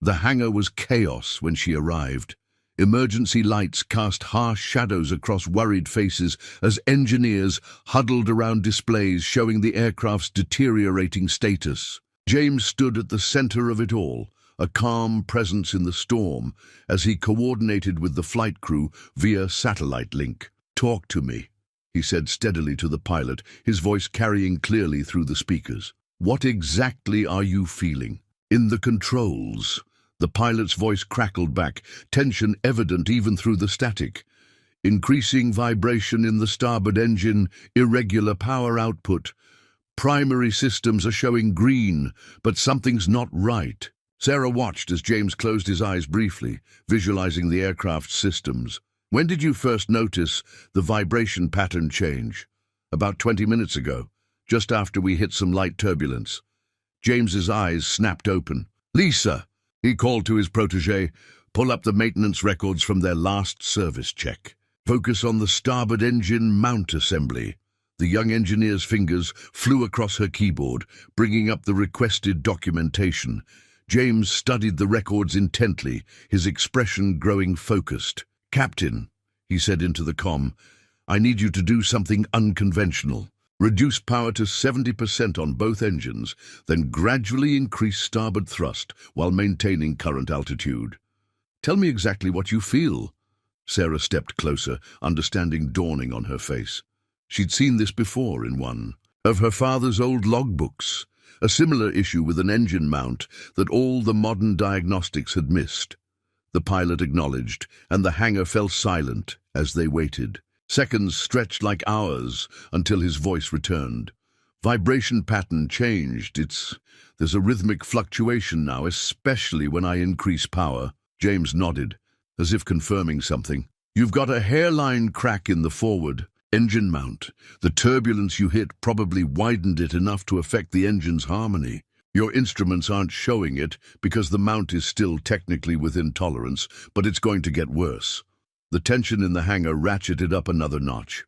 The hangar was chaos when she arrived. Emergency lights cast harsh shadows across worried faces as engineers huddled around displays showing the aircraft's deteriorating status. James stood at the center of it all, a calm presence in the storm, as he coordinated with the flight crew via satellite link. "Talk to me," he said steadily to the pilot, his voice carrying clearly through the speakers. "What exactly are you feeling?" "In the controls." The pilot's voice crackled back, tension evident even through the static. "Increasing vibration in the starboard engine, irregular power output. Primary systems are showing green, but something's not right." Sarah watched as James closed his eyes briefly, visualizing the aircraft's systems. "When did you first notice the vibration pattern change?" "About 20 minutes ago, just after we hit some light turbulence." James's eyes snapped open. "Lisa!" he called to his protégé, "pull up the maintenance records from their last service check. Focus on the starboard engine mount assembly." The young engineer's fingers flew across her keyboard, bringing up the requested documentation. James studied the records intently, his expression growing focused. "Captain," he said into the comm, "I need you to do something unconventional. Reduce power to 70% on both engines, then gradually increase starboard thrust while maintaining current altitude." "Tell me exactly what you feel." Sarah stepped closer, understanding dawning on her face. She'd seen this before in one of her father's old logbooks, a similar issue with an engine mount that all the modern diagnostics had missed. The pilot acknowledged, and the hangar fell silent as they waited. Seconds stretched like hours until his voice returned. "Vibration pattern changed. There's a rhythmic fluctuation now, especially when I increase power." James nodded, as if confirming something. "You've got a hairline crack in the forward engine mount. The turbulence you hit probably widened it enough to affect the engine's harmony. Your instruments aren't showing it because the mount is still technically within tolerance, but it's going to get worse." The tension in the hangar ratcheted up another notch.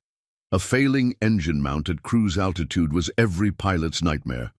A failing engine mount at cruise altitude was every pilot's nightmare.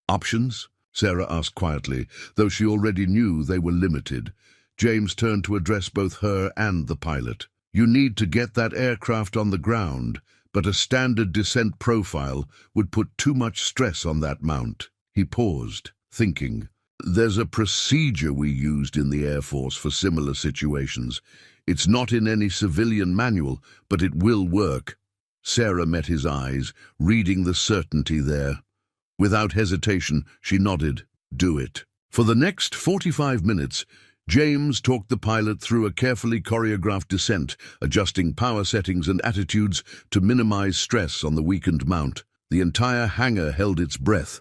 "Options?" Sarah asked quietly, though she already knew they were limited. James turned to address both her and the pilot. "You need to get that aircraft on the ground, but a standard descent profile would put too much stress on that mount." He paused, thinking. There's a procedure we used in the Air Force for similar situations. It's not in any civilian manual, but it will work. Sarah met his eyes, reading the certainty there. Without hesitation, she nodded. Do it. For the next 45 minutes, James talked the pilot through a carefully choreographed descent, adjusting power settings and attitudes to minimize stress on the weakened mount. The entire hangar held its breath,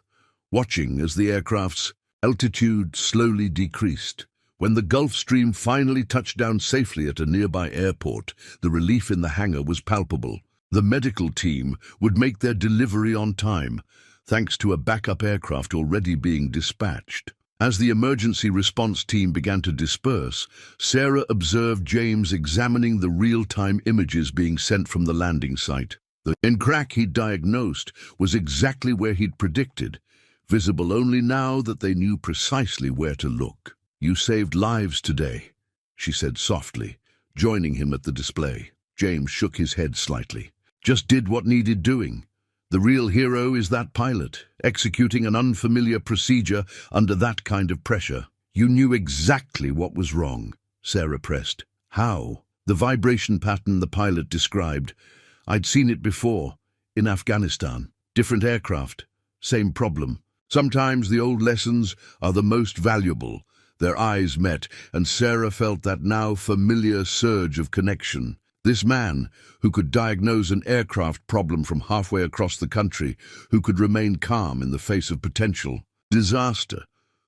watching as the aircraft's altitude slowly decreased. When the Gulf Stream finally touched down safely at a nearby airport, the relief in the hangar was palpable. The medical team would make their delivery on time, thanks to a backup aircraft already being dispatched. As the emergency response team began to disperse, Sarah observed James examining the real-time images being sent from the landing site. The crack he'd diagnosed was exactly where he'd predicted, visible only now that they knew precisely where to look. "You saved lives today," she said softly, joining him at the display. James shook his head slightly. "Just did what needed doing. The real hero is that pilot, executing an unfamiliar procedure under that kind of pressure." "You knew exactly what was wrong," Sarah pressed. "How?" "The vibration pattern the pilot described. I'd seen it before, in Afghanistan. Different aircraft, same problem. Sometimes the old lessons are the most valuable." Their eyes met, and Sarah felt that now familiar surge of connection. This man, who could diagnose an aircraft problem from halfway across the country, who could remain calm in the face of potential disaster,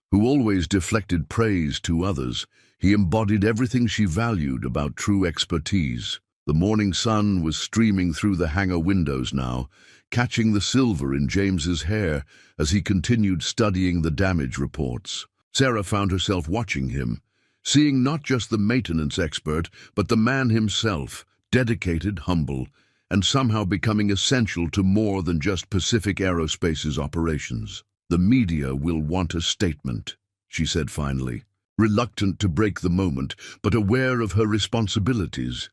who always deflected praise to others, he embodied everything she valued about true expertise. The morning sun was streaming through the hangar windows now, catching the silver in James's hair as he continued studying the damage reports. Sarah found herself watching him, seeing not just the maintenance expert, but the man himself, dedicated, humble, and somehow becoming essential to more than just Pacific Aerospace's operations. "The media will want a statement," she said finally, reluctant to break the moment, but aware of her responsibilities.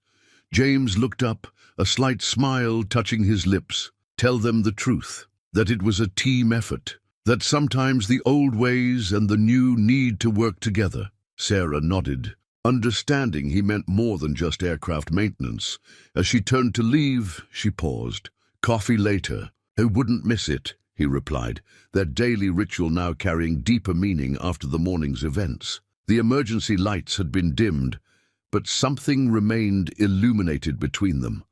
James looked up, a slight smile touching his lips. "Tell them the truth, that it was a team effort, that sometimes the old ways and the new need to work together." Sarah nodded, understanding he meant more than just aircraft maintenance. As she turned to leave, she paused. "Coffee later. I wouldn't miss it," he replied, their daily ritual now carrying deeper meaning after the morning's events. The emergency lights had been dimmed, but something remained illuminated between them.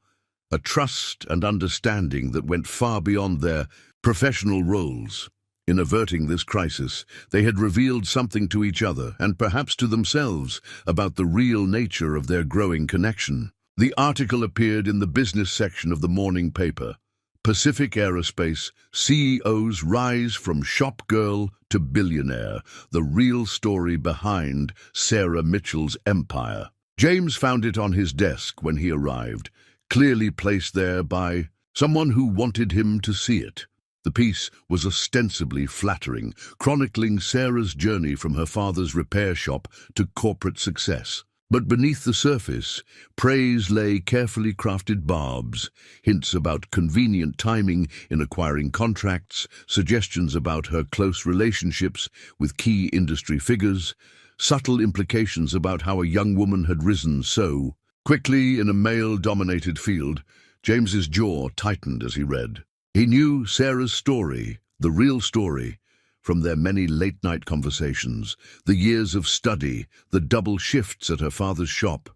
A trust and understanding that went far beyond their professional roles. In averting this crisis, they had revealed something to each other, and perhaps to themselves, about the real nature of their growing connection. The article appeared in the business section of the morning paper. Pacific Aerospace, CEOs rise from shop girl to billionaire, the real story behind Sarah Mitchell's empire. James found it on his desk when he arrived, clearly placed there by someone who wanted him to see it. The piece was ostensibly flattering, chronicling Sarah's journey from her father's repair shop to corporate success. But beneath the surface, praise lay carefully crafted barbs, hints about convenient timing in acquiring contracts, suggestions about her close relationships with key industry figures, subtle implications about how a young woman had risen so quickly in a male-dominated field. James's jaw tightened as he read. He knew Sarah's story, the real story, from their many late-night conversations, the years of study, the double shifts at her father's shop,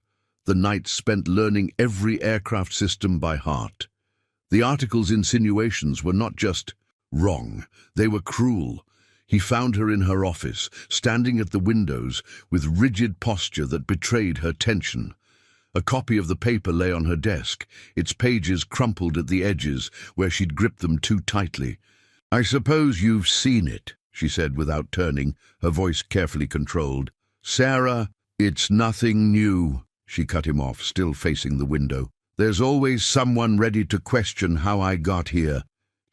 the nights spent learning every aircraft system by heart. The article's insinuations were not just wrong, they were cruel. He found her in her office, standing at the windows, with rigid posture that betrayed her tension. A copy of the paper lay on her desk, its pages crumpled at the edges where she'd gripped them too tightly. "I suppose you've seen it," she said without turning, her voice carefully controlled. "Sarah, it's nothing new," she cut him off, still facing the window. "There's always someone ready to question how I got here,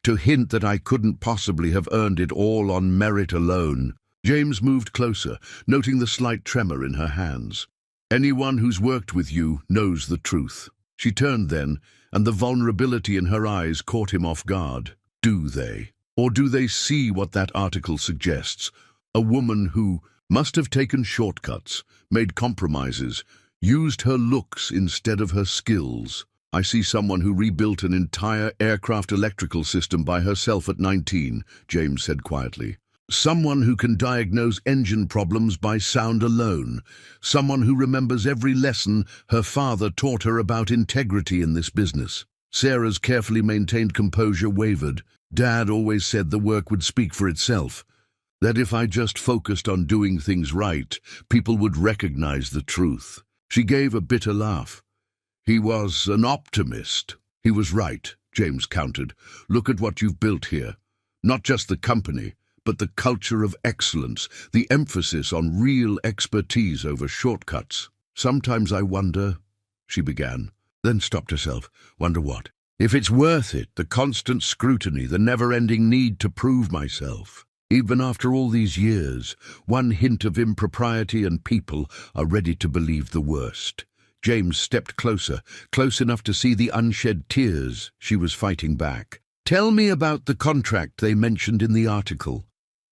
to hint that I couldn't possibly have earned it all on merit alone." James moved closer, noting the slight tremor in her hands. "Anyone who's worked with you knows the truth." She turned then, and the vulnerability in her eyes caught him off guard. "Do they?" Or do they see what that article suggests? A woman who must have taken shortcuts, made compromises, used her looks instead of her skills. I see someone who rebuilt an entire aircraft electrical system by herself at 19, James said quietly. Someone who can diagnose engine problems by sound alone. Someone who remembers every lesson her father taught her about integrity in this business. Sarah's carefully maintained composure wavered. Dad always said the work would speak for itself. That if I just focused on doing things right, people would recognize the truth. She gave a bitter laugh. He was an optimist. He was right, James countered. Look at what you've built here. Not just the company, but the culture of excellence, the emphasis on real expertise over shortcuts. Sometimes I wonder, she began, then stopped herself. Wonder what? If it's worth it, the constant scrutiny, the never-ending need to prove myself. Even after all these years, one hint of impropriety and people are ready to believe the worst. James stepped closer, close enough to see the unshed tears she was fighting back. Tell me about the contract they mentioned in the article.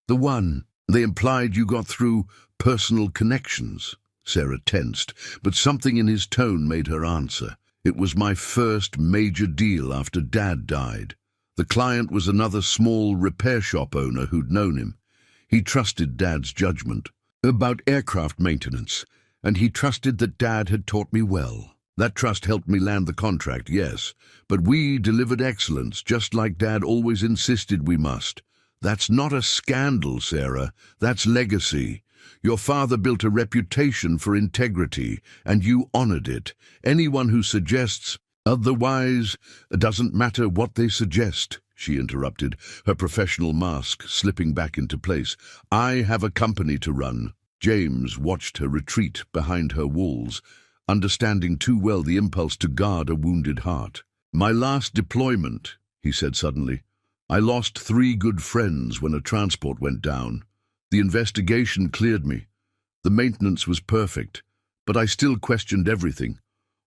The one they implied you got through personal connections. Sarah tensed, but something in his tone made her answer. It was my first major deal after Dad died. The client was another small repair shop owner who'd known him. He trusted Dad's judgment about aircraft maintenance, and he trusted that Dad had taught me well. That trust helped me land the contract, yes, but we delivered excellence, just like Dad always insisted we must. That's not a scandal, Sarah. That's legacy. Your father built a reputation for integrity, and you honored it. Anyone who suggests otherwise doesn't matter what they suggest, she interrupted, her professional mask slipping back into place. I have a company to run. James watched her retreat behind her walls, understanding too well the impulse to guard a wounded heart. My last deployment, he said suddenly. I lost 3 good friends when a transport went down. The investigation cleared me. The maintenance was perfect, but I still questioned everything.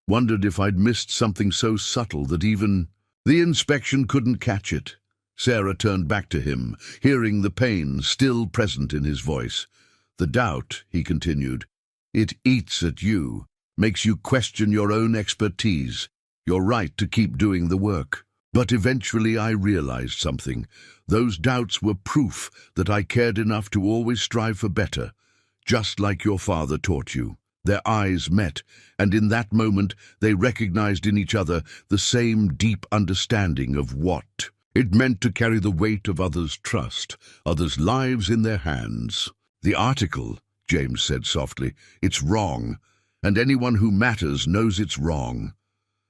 Wondered if I'd missed something so subtle that even the inspection couldn't catch it. Sarah turned back to him, hearing the pain still present in his voice. The doubt, he continued, it eats at you, makes you question your own expertise, your right to keep doing the work. But eventually I realized something. Those doubts were proof that I cared enough to always strive for better, just like your father taught you. Their eyes met, and in that moment they recognized in each other the same deep understanding of what it meant to carry the weight of others' trust, others' lives in their hands. The article, James said softly, it's wrong, and anyone who matters knows it's wrong.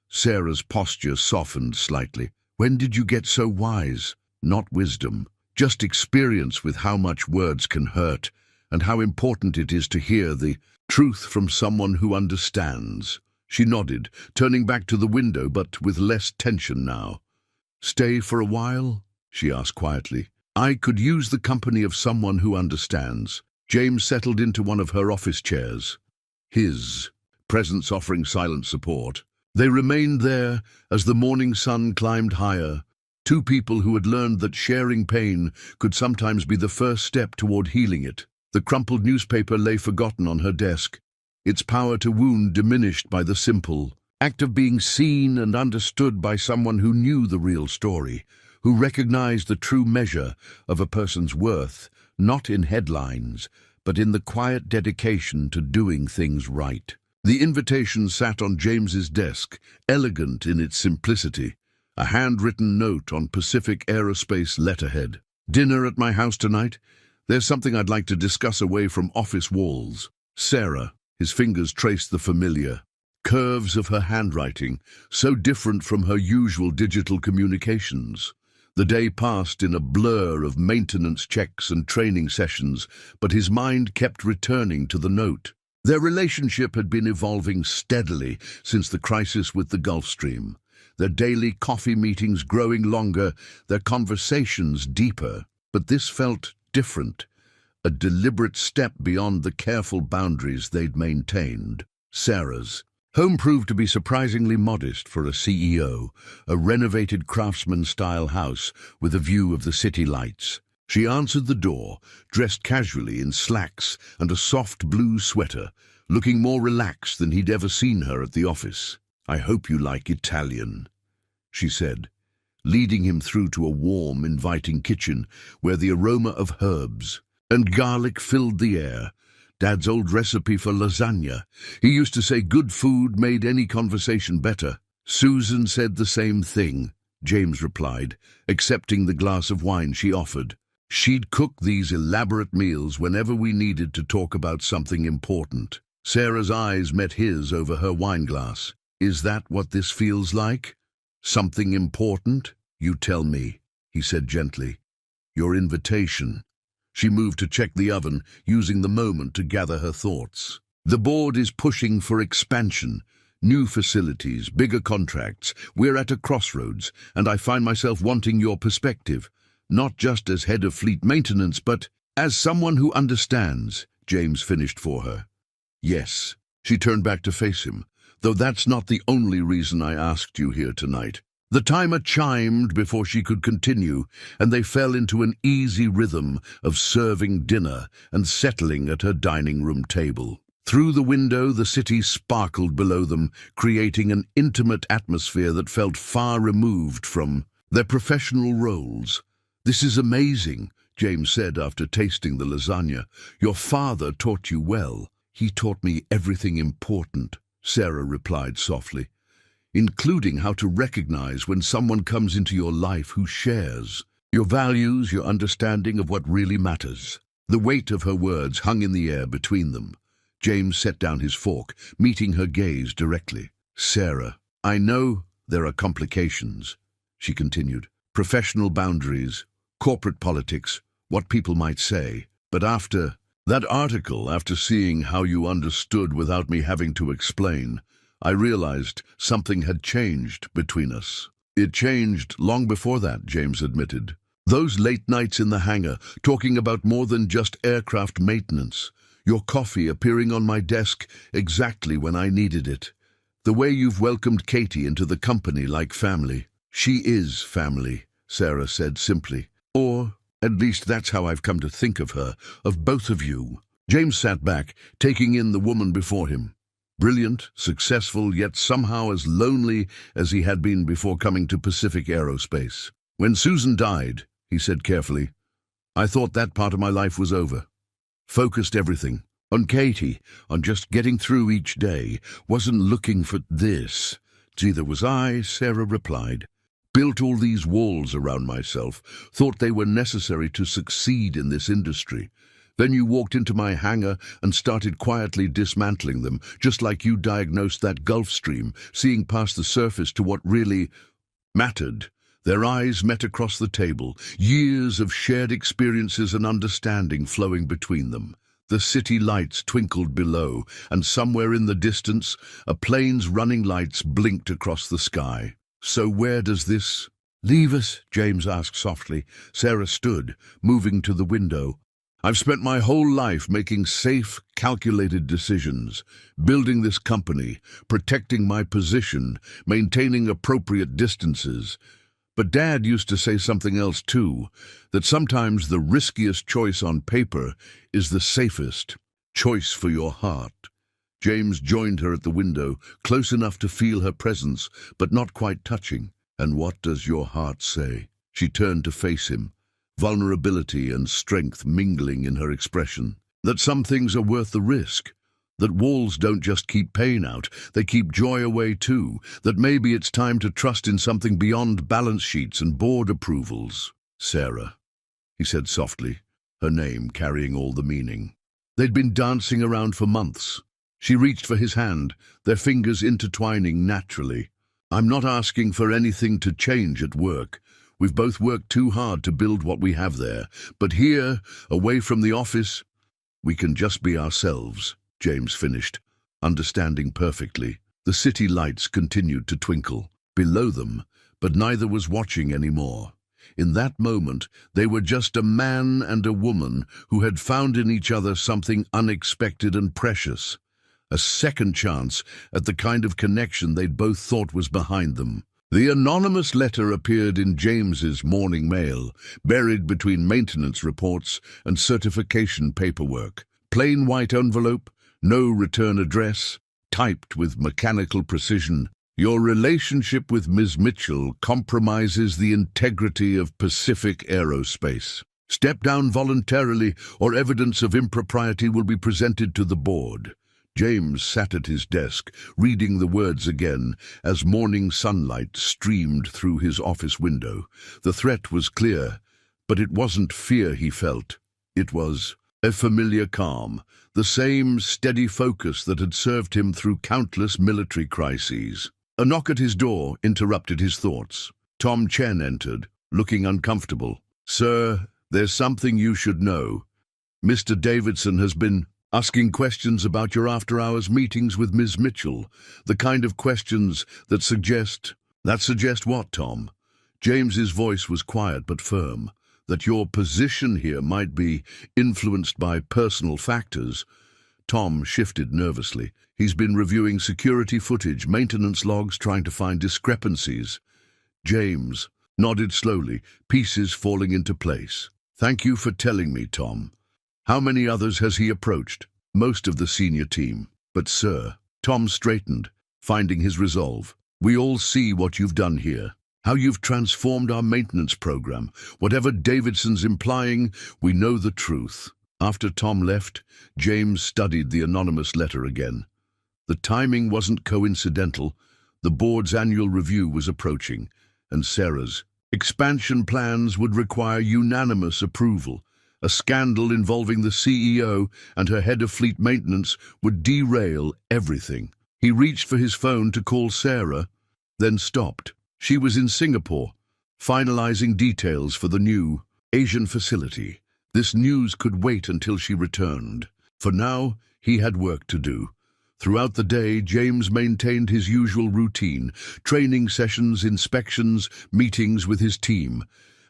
Sarah's posture softened slightly. When did you get so wise? Not wisdom, just experience with how much words can hurt, and how important it is to hear the truth from someone who understands. She nodded, turning back to the window, but with less tension now. Stay for a while? She asked quietly. I could use the company of someone who understands. James settled into one of her office chairs, his presence offering silent support. They remained there as the morning sun climbed higher, 2 people who had learned that sharing pain could sometimes be the first step toward healing it. The crumpled newspaper lay forgotten on her desk, its power to wound diminished by the simple act of being seen and understood by someone who knew the real story, who recognized the true measure of a person's worth, not in headlines, but in the quiet dedication to doing things right. The invitation sat on James's desk, elegant in its simplicity, a handwritten note on Pacific Aerospace letterhead. Dinner at my house tonight? There's something I'd like to discuss away from office walls. Sarah, his fingers traced the familiar curves of her handwriting, so different from her usual digital communications. The day passed in a blur of maintenance checks and training sessions, but his mind kept returning to the note. Their relationship had been evolving steadily since the crisis with the Gulf Stream, their daily coffee meetings growing longer, their conversations deeper. But this felt different, a deliberate step beyond the careful boundaries they'd maintained. Sarah's Home proved to be surprisingly modest for a CEO, a renovated craftsman-style house with a view of the city lights. She answered the door, dressed casually in slacks and a soft blue sweater, looking more relaxed than he'd ever seen her at the office. "I hope you like Italian," she said, leading him through to a warm, inviting kitchen where the aroma of herbs and garlic filled the air. Dad's old recipe for lasagna. He used to say good food made any conversation better. Susan said the same thing, James replied, accepting the glass of wine she offered. She'd cook these elaborate meals whenever we needed to talk about something important. Sarah's eyes met his over her wineglass. "Is that what this feels like? Something important? You tell me," he said gently. "Your invitation." She moved to check the oven, using the moment to gather her thoughts. "The board is pushing for expansion. New facilities, bigger contracts. We're at a crossroads, and I find myself wanting your perspective. Not just as head of fleet maintenance, but as someone who understands," James finished for her. "Yes." She turned back to face him. "Though that's not the only reason I asked you here tonight." The timer chimed before she could continue, and they fell into an easy rhythm of serving dinner and settling at her dining room table. Through the window, the city sparkled below them, creating an intimate atmosphere that felt far removed from their professional roles. "This is amazing," James said after tasting the lasagna. "Your father taught you well." "He taught me everything important," Sarah replied softly, "including how to recognize when someone comes into your life who shares your values, your understanding of what really matters." The weight of her words hung in the air between them. James set down his fork, meeting her gaze directly. "Sarah, I know there are complications," she continued. "Professional boundaries, corporate politics, what people might say. But after that article, after seeing how you understood without me having to explain, I realized something had changed between us." "It changed long before that," James admitted. "Those late nights in the hangar, talking about more than just aircraft maintenance. Your coffee appearing on my desk exactly when I needed it. The way you've welcomed Katie into the company like family." "She is family," Sarah said simply. "Or at least that's how I've come to think of her, of both of you." James sat back, taking in the woman before him. Brilliant, successful, yet somehow as lonely as he had been before coming to Pacific Aerospace. "When Susan died," he said carefully, "I thought that part of my life was over. Focused everything on Katie, on just getting through each day. Wasn't looking for this." "Neither was I," Sarah replied. "Built all these walls around myself, thought they were necessary to succeed in this industry. Then you walked into my hangar and started quietly dismantling them, just like you diagnosed that Gulf Stream, seeing past the surface to what really mattered." Their eyes met across the table, years of shared experiences and understanding flowing between them. The city lights twinkled below, and somewhere in the distance, a plane's running lights blinked across the sky. "So where does this leave us?" James asked softly. Sarah stood, moving to the window. "I've spent my whole life making safe, calculated decisions, building this company, protecting my position, maintaining appropriate distances. But Dad used to say something else too, that sometimes the riskiest choice on paper is the safest choice for your heart." James joined her at the window, close enough to feel her presence, but not quite touching. "And what does your heart say?" She turned to face him, vulnerability and strength mingling in her expression. "That some things are worth the risk. That walls don't just keep pain out, they keep joy away too. That maybe it's time to trust in something beyond balance sheets and board approvals." "Sarah," he said softly, her name carrying all the meaning. They'd been dancing around for months. She reached for his hand, their fingers intertwining naturally. "I'm not asking for anything to change at work. We've both worked too hard to build what we have there. But here, away from the office, we can just be ourselves," James finished, understanding perfectly. The city lights continued to twinkle below them, but neither was watching anymore. In that moment, they were just a man and a woman who had found in each other something unexpected and precious. a second chance at the kind of connection they'd both thought was behind them. The anonymous letter appeared in James's morning mail, buried between maintenance reports and certification paperwork. Plain white envelope, no return address, typed with mechanical precision. Your relationship with Ms. Mitchell compromises the integrity of Pacific Aerospace. Step down voluntarily, or evidence of impropriety will be presented to the board. James sat at his desk, reading the words again, as morning sunlight streamed through his office window. The threat was clear, but it wasn't fear he felt. It was a familiar calm, the same steady focus that had served him through countless military crises. A knock at his door interrupted his thoughts. Tom Chen entered, looking uncomfortable. "Sir, there's something you should know. Mr. Davidson has been asking questions about your after-hours meetings with Ms. Mitchell, the kind of questions that suggest..." "That suggest what, Tom?" James's voice was quiet but firm. "That your position here might be influenced by personal factors." Tom shifted nervously. He's been reviewing security footage, maintenance logs, trying to find discrepancies. James nodded slowly, pieces falling into place. "Thank you for telling me, Tom. How many others has he approached?" "Most of the senior team. But, sir..." Tom straightened, finding his resolve. "We all see what you've done here. How you've transformed our maintenance program. Whatever Davidson's implying, we know the truth." After Tom left, James studied the anonymous letter again. The timing wasn't coincidental. The board's annual review was approaching, and Sarah's expansion plans would require unanimous approval. A scandal involving the CEO and her head of fleet maintenance would derail everything. He reached for his phone to call Sarah, then stopped. She was in Singapore, finalizing details for the new Asian facility. This news could wait until she returned. For now, he had work to do. Throughout the day, James maintained his usual routine, training sessions, inspections, meetings with his team.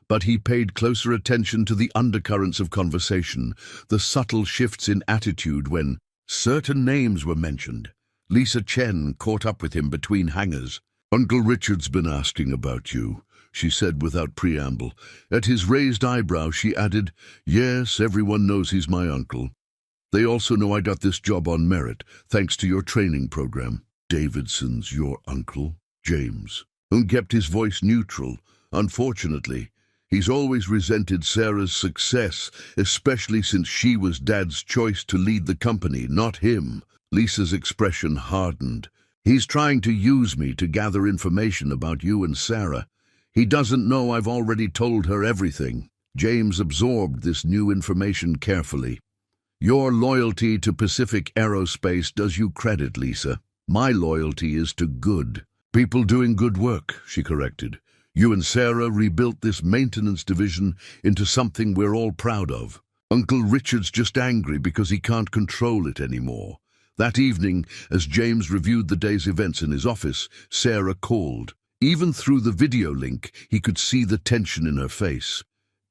But he paid closer attention to the undercurrents of conversation, the subtle shifts in attitude when certain names were mentioned. Lisa Chen caught up with him between hangars. "Uncle Richard's been asking about you," she said without preamble. At his raised eyebrow, she added, "Yes, everyone knows he's my uncle. They also know I got this job on merit, thanks to your training program." "Davidson's your uncle?" James, who kept his voice neutral. "Unfortunately, he's always resented Sarah's success, especially since she was Dad's choice to lead the company, not him." Lisa's expression hardened. "He's trying to use me to gather information about you and Sarah. He doesn't know I've already told her everything." James absorbed this new information carefully. "Your loyalty to Pacific Aerospace does you credit, Lisa. My loyalty is to good people doing good work," she corrected. "You and Sarah rebuilt this maintenance division into something we're all proud of. Uncle Richard's just angry because he can't control it anymore." That evening, as James reviewed the day's events in his office, Sarah called. Even through the video link, he could see the tension in her face.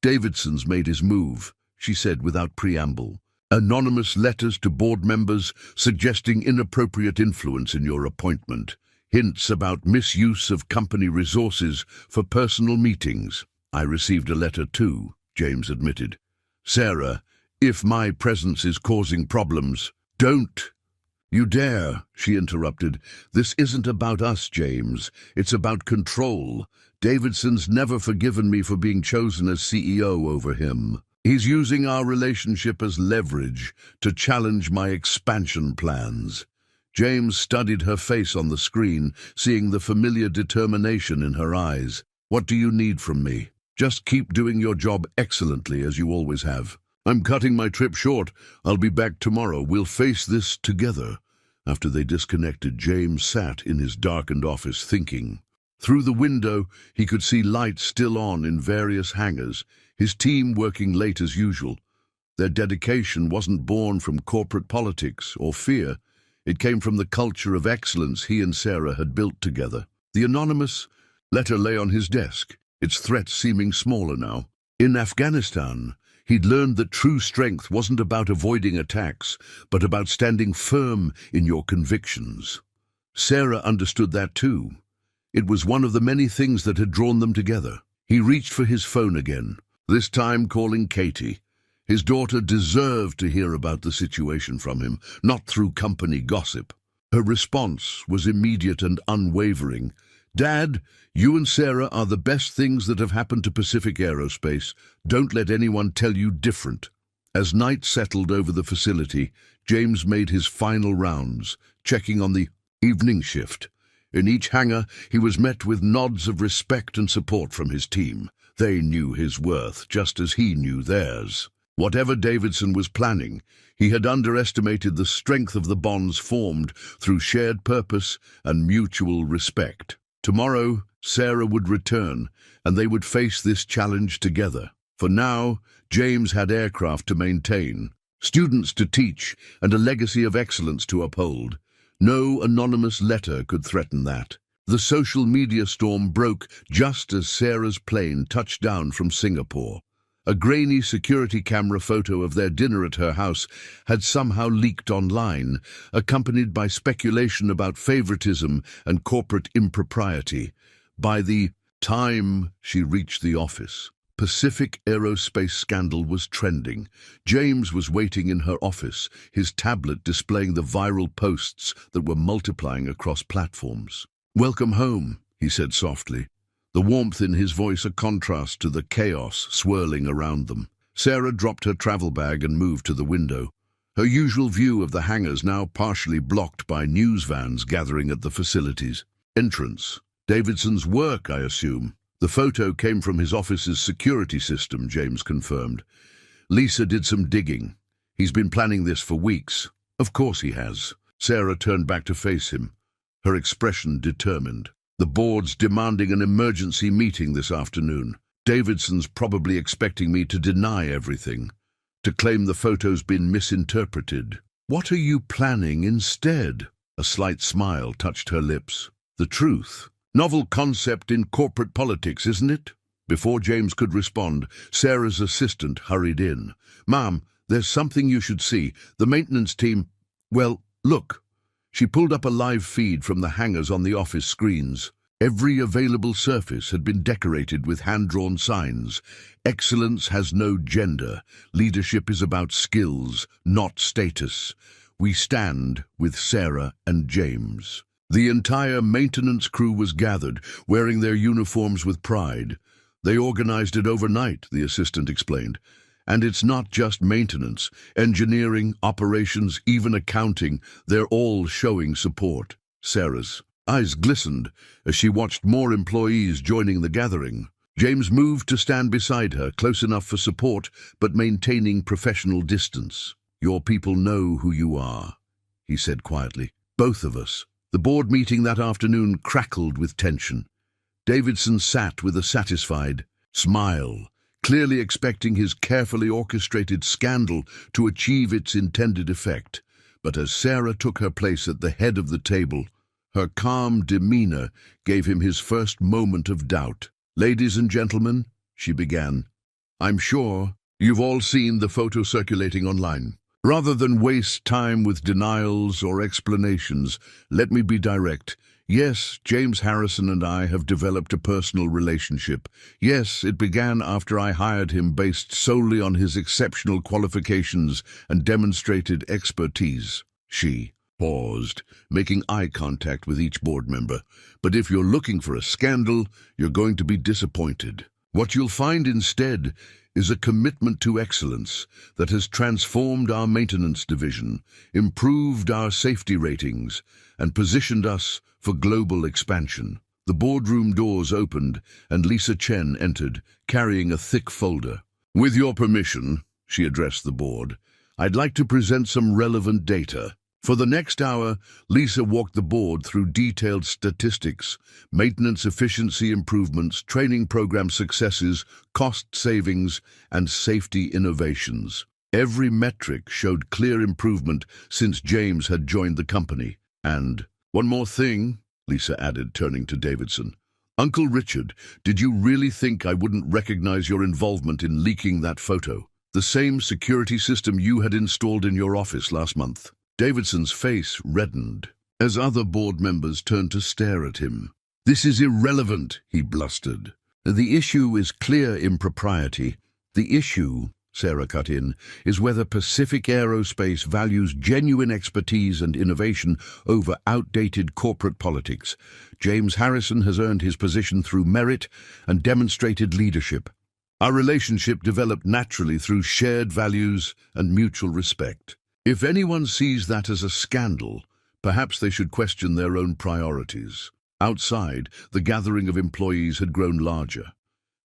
"Davidson's made his move," she said without preamble. "Anonymous letters to board members suggesting inappropriate influence in your appointment. Hints about misuse of company resources for personal meetings." "I received a letter too," James admitted. "Sarah, if my presence is causing problems, don't..." "You dare," she interrupted. "This isn't about us, James. It's about control. Davidson's never forgiven me for being chosen as CEO over him. He's using our relationship as leverage to challenge my expansion plans." James studied her face on the screen, seeing the familiar determination in her eyes. "What do you need from me?" "Just keep doing your job excellently, as you always have." "I'm cutting my trip short. I'll be back tomorrow. We'll face this together." After they disconnected, James sat in his darkened office thinking. Through the window, he could see lights still on in various hangars, his team working late as usual. Their dedication wasn't born from corporate politics or fear. It came from the culture of excellence he and Sarah had built together. The anonymous letter lay on his desk, its threat seeming smaller now. "In Afghanistan, He'd learned that true strength wasn't about avoiding attacks, but about standing firm in your convictions. Sarah understood that too. It was one of the many things that had drawn them together. He reached for his phone again, this time calling Katie. His daughter deserved to hear about the situation from him, not through company gossip. Her response was immediate and unwavering. "Dad, you and Sarah are the best things that have happened to Pacific Aerospace. Don't let anyone tell you different." As night settled over the facility, James made his final rounds, checking on the evening shift. In each hangar, he was met with nods of respect and support from his team. They knew his worth, just as he knew theirs. Whatever Davidson was planning, he had underestimated the strength of the bonds formed through shared purpose and mutual respect. Tomorrow, Sarah would return, and they would face this challenge together. For now, James had aircraft to maintain, students to teach, and a legacy of excellence to uphold. No anonymous letter could threaten that. The social media storm broke just as Sarah's plane touched down from Singapore. A grainy security camera photo of their dinner at her house had somehow leaked online, accompanied by speculation about favoritism and corporate impropriety. By the time she reached the office, Pacific Aerospace scandal was trending. James was waiting in her office, his tablet displaying the viral posts that were multiplying across platforms. "Welcome home," he said softly, the warmth in his voice a contrast to the chaos swirling around them. Sarah dropped her travel bag and moved to the window, her usual view of the hangars now partially blocked by news vans gathering at the facility's entrance. "Davidson's work, I assume." The photo came from his office's security system, James confirmed. "Lisa did some digging. He's been planning this for weeks." "Of course he has." Sarah turned back to face him, her expression determined. "The board's demanding an emergency meeting this afternoon. Davidson's probably expecting me to deny everything, to claim the photo's been misinterpreted." "What are you planning instead?" A slight smile touched her lips. "The truth. Novel concept in corporate politics, isn't it?" Before James could respond, Sarah's assistant hurried in. "Ma'am, there's something you should see. The maintenance team... Well, look." She pulled up a live feed from the hangars on the office screens. Every available surface had been decorated with hand-drawn signs. "Excellence has no gender. Leadership is about skills, not status. We stand with Sarah and James." The entire maintenance crew was gathered, wearing their uniforms with pride. "They organized it overnight," the assistant explained. "And it's not just maintenance. Engineering, operations, even accounting, they're all showing support." Sarah's eyes glistened as she watched more employees joining the gathering. James moved to stand beside her, close enough for support, but maintaining professional distance. "Your people know who you are," he said quietly. "Both of us." The board meeting that afternoon crackled with tension. Davidson sat with a satisfied smile, clearly expecting his carefully orchestrated scandal to achieve its intended effect. But as Sarah took her place at the head of the table, her calm demeanor gave him his first moment of doubt. "Ladies and gentlemen," she began, "I'm sure you've all seen the photo circulating online. Rather than waste time with denials or explanations, let me be direct. Yes, James Harrison and I have developed a personal relationship. Yes, it began after I hired him based solely on his exceptional qualifications and demonstrated expertise." She paused, making eye contact with each board member. "But if you're looking for a scandal, you're going to be disappointed. What you'll find instead is a commitment to excellence that has transformed our maintenance division, improved our safety ratings, and positioned us for global expansion." The boardroom doors opened, and Lisa Chen entered, carrying a thick folder. "With your permission," she addressed the board, "I'd like to present some relevant data." For the next hour, Lisa walked the board through detailed statistics, maintenance efficiency improvements, training program successes, cost savings, and safety innovations. Every metric showed clear improvement since James had joined the company. "And one more thing," Lisa added, turning to Davidson. "Uncle Richard, did you really think I wouldn't recognize your involvement in leaking that photo?" The same security system you had installed in your office last month. Davidson's face reddened as other board members turned to stare at him. This is irrelevant, he blustered. The issue is clear impropriety. The issue, Sarah cut in, is whether Pacific Aerospace values genuine expertise and innovation over outdated corporate politics. James Harrison has earned his position through merit and demonstrated leadership. Our relationship developed naturally through shared values and mutual respect. If anyone sees that as a scandal, perhaps they should question their own priorities. Outside, the gathering of employees had grown larger.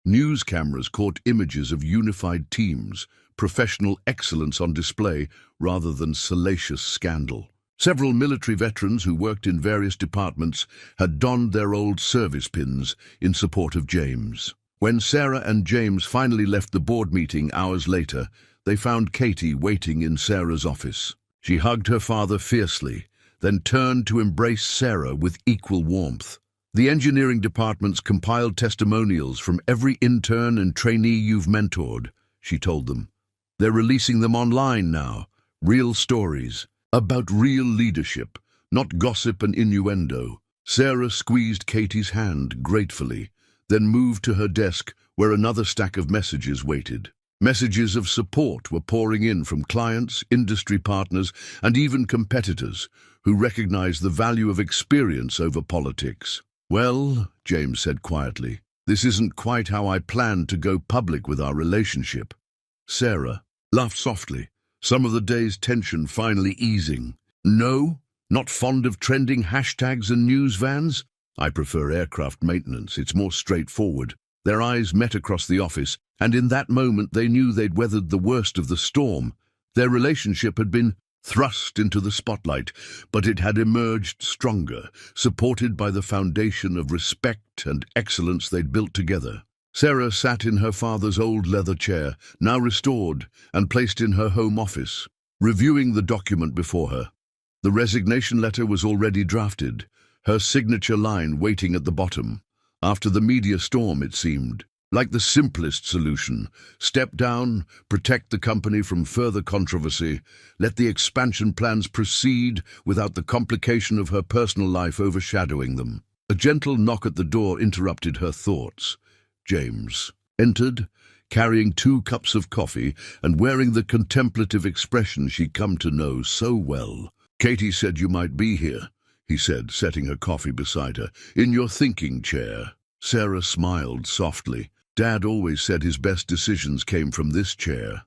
News cameras caught images of unified teams, professional excellence on display rather than salacious scandal. Several military veterans who worked in various departments had donned their old service pins in support of James. When Sarah and James finally left the board meeting hours later, they found Katie waiting in Sarah's office. She hugged her father fiercely, then turned to embrace Sarah with equal warmth. The engineering department's compiled testimonials from every intern and trainee you've mentored, she told them. They're releasing them online now, real stories, about real leadership, not gossip and innuendo. Sarah squeezed Katie's hand gratefully, then moved to her desk where another stack of messages waited. Messages of support were pouring in from clients, industry partners, and even competitors who recognized the value of experience over politics. Well, James said quietly, this isn't quite how I planned to go public with our relationship. Sarah laughed softly, some of the day's tension finally easing. No, not fond of trending hashtags and news vans? I prefer aircraft maintenance, it's more straightforward. Their eyes met across the office, and in that moment they knew they'd weathered the worst of the storm. Their relationship had been thrust into the spotlight, but it had emerged stronger, supported by the foundation of respect and excellence they'd built together. Sarah sat in her father's old leather chair, now restored and placed in her home office, reviewing the document before her. The resignation letter was already drafted, her signature line waiting at the bottom. After the media storm, it seemed like the simplest solution. Step down, protect the company from further controversy, let the expansion plans proceed without the complication of her personal life overshadowing them. A gentle knock at the door interrupted her thoughts. James entered, carrying 2 cups of coffee and wearing the contemplative expression she'd come to know so well. Katie said you might be here, he said, setting her coffee beside her. In your thinking chair. Sarah smiled softly. Dad always said his best decisions came from this chair.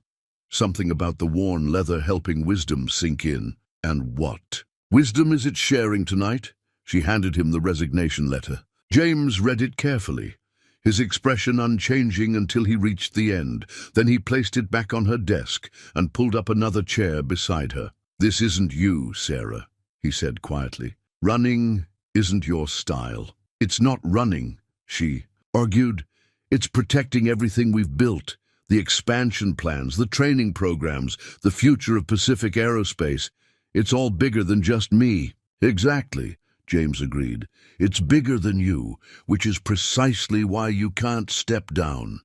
Something about the worn leather helping wisdom sink in. And what wisdom is it sharing tonight? She handed him the resignation letter. James read it carefully, his expression unchanging until he reached the end. Then he placed it back on her desk and pulled up another chair beside her. This isn't you, Sarah, he said quietly. Running isn't your style. It's not running, she argued. It's protecting everything we've built, the expansion plans, the training programs, the future of Pacific Aerospace. It's all bigger than just me. Exactly, James agreed. It's bigger than you, which is precisely why you can't step down.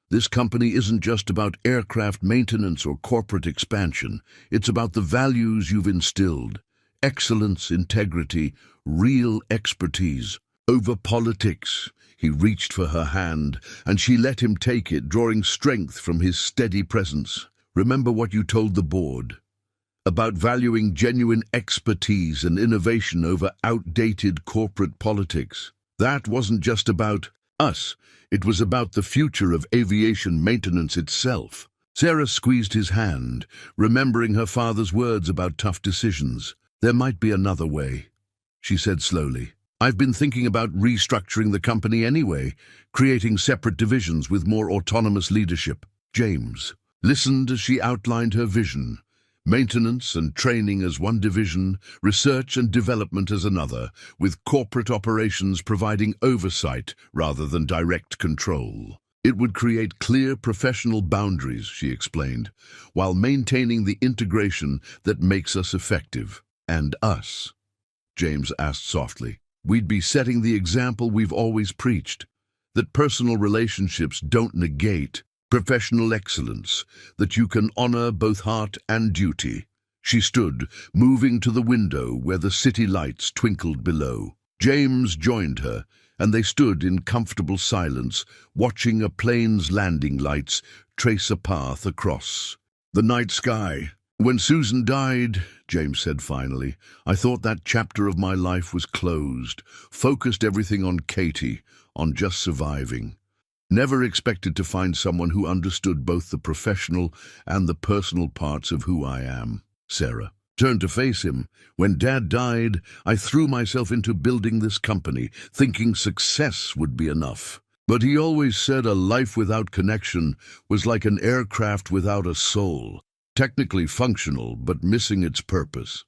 This company isn't just about aircraft maintenance or corporate expansion. It's about the values you've instilled. Excellence, integrity, real expertise. Over politics. He reached for her hand, and she let him take it, drawing strength from his steady presence. Remember what you told the board about valuing genuine expertise and innovation over outdated corporate politics. That wasn't just about us. It was about the future of aviation maintenance itself. Sarah squeezed his hand, remembering her father's words about tough decisions. There might be another way, she said slowly. I've been thinking about restructuring the company anyway, creating separate divisions with more autonomous leadership. James listened as she outlined her vision. Maintenance and training as one division, research and development as another, with corporate operations providing oversight rather than direct control. It would create clear professional boundaries, she explained, while maintaining the integration that makes us effective. And us? James asked softly. We'd be setting the example we've always preached, that personal relationships don't negate professional excellence, that you can honor both heart and duty. She stood, moving to the window where the city lights twinkled below. James joined her, and they stood in comfortable silence, watching a plane's landing lights trace a path across the night sky. "When Susan died," James said finally, "I thought that chapter of my life was closed, focused everything on Katie, on just surviving. Never expected to find someone who understood both the professional and the personal parts of who I am." Sarah turned to face him. "When Dad died, I threw myself into building this company, thinking success would be enough. But he always said a life without connection was like an aircraft without a soul, technically functional but missing its purpose."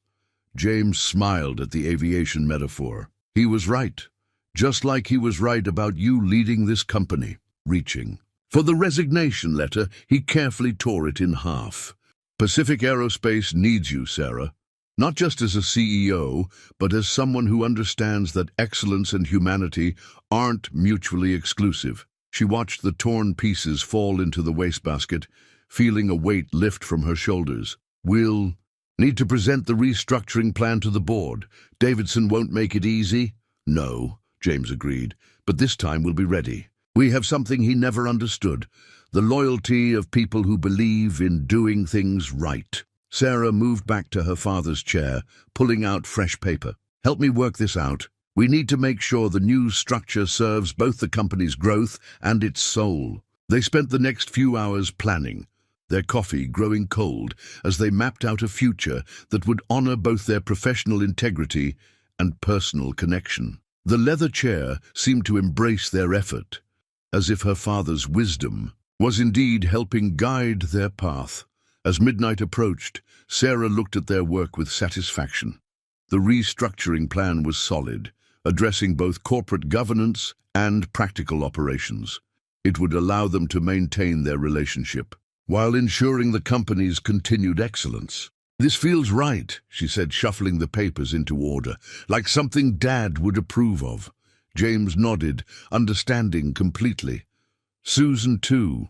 James smiled at the aviation metaphor. He was right, just like he was right about you leading this company. Reaching for the resignation letter, he carefully tore it in half. "Pacific Aerospace needs you, Sarah. Not just as a CEO, but as someone who understands that excellence and humanity aren't mutually exclusive." She watched the torn pieces fall into the wastebasket, feeling a weight lift from her shoulders. "We'll need to present the restructuring plan to the board. Davidson won't make it easy." "No," James agreed, "but this time we'll be ready. We have something he never understood, the loyalty of people who believe in doing things right." Sarah moved back to her father's chair, pulling out fresh paper. "Help me work this out. We need to make sure the new structure serves both the company's growth and its soul." They spent the next few hours planning, their coffee growing cold as they mapped out a future that would honor both their professional integrity and personal connection. The leather chair seemed to embrace their effort, as if her father's wisdom was indeed helping guide their path. As midnight approached, Sarah looked at their work with satisfaction. The restructuring plan was solid, addressing both corporate governance and practical operations. It would allow them to maintain their relationship, while ensuring the company's continued excellence. "This feels right," she said, shuffling the papers into order, "like something Dad would approve of." James nodded, understanding completely. Susan, too.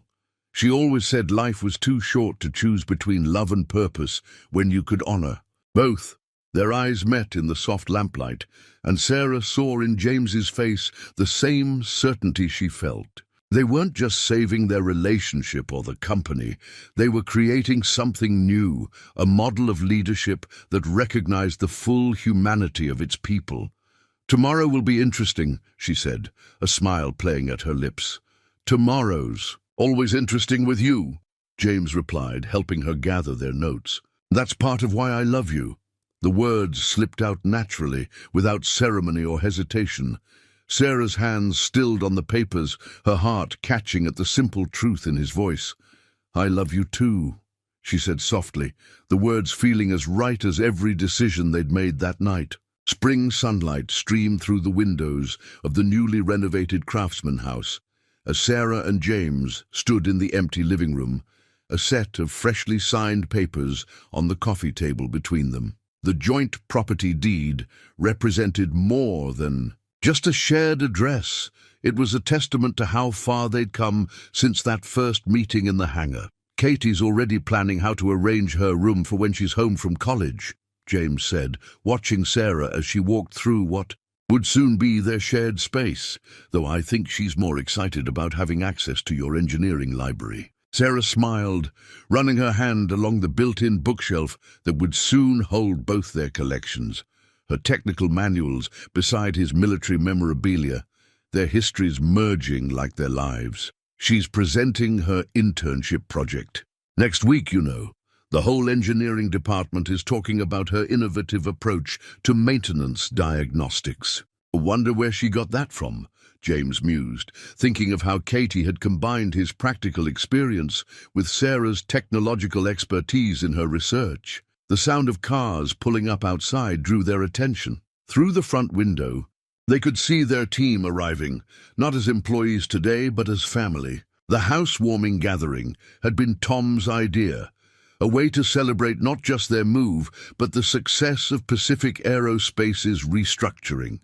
She always said life was too short to choose between love and purpose when you could honor both. Their eyes met in the soft lamplight, and Sarah saw in James's face the same certainty she felt. They weren't just saving their relationship or the company. They were creating something new, a model of leadership that recognized the full humanity of its people. "Tomorrow will be interesting," she said, a smile playing at her lips. "Tomorrow's always interesting with you," James replied, helping her gather their notes. "That's part of why I love you." The words slipped out naturally, without ceremony or hesitation. Sarah's hands stilled on the papers, her heart catching at the simple truth in his voice. "I love you too," she said softly, the words feeling as right as every decision they'd made that night. Spring sunlight streamed through the windows of the newly renovated Craftsman house as Sarah and James stood in the empty living room, a set of freshly signed papers on the coffee table between them. The joint property deed represented more than just a shared address. It was a testament to how far they'd come since that first meeting in the hangar. "Katie's already planning how to arrange her room for when she's home from college," James said, watching Sarah as she walked through what would soon be their shared space, "though I think she's more excited about having access to your engineering library." Sarah smiled, running her hand along the built-in bookshelf that would soon hold both their collections. Her technical manuals beside his military memorabilia, their histories merging like their lives. "She's presenting her internship project. Next week, you know. The whole engineering department is talking about her innovative approach to maintenance diagnostics." "Wonder where she got that from," James mused, thinking of how Katie had combined his practical experience with Sarah's technological expertise in her research. The sound of cars pulling up outside drew their attention. Through the front window, they could see their team arriving, not as employees today, but as family. The housewarming gathering had been Tom's idea, a way to celebrate not just their move, but the success of Pacific Aerospace's restructuring.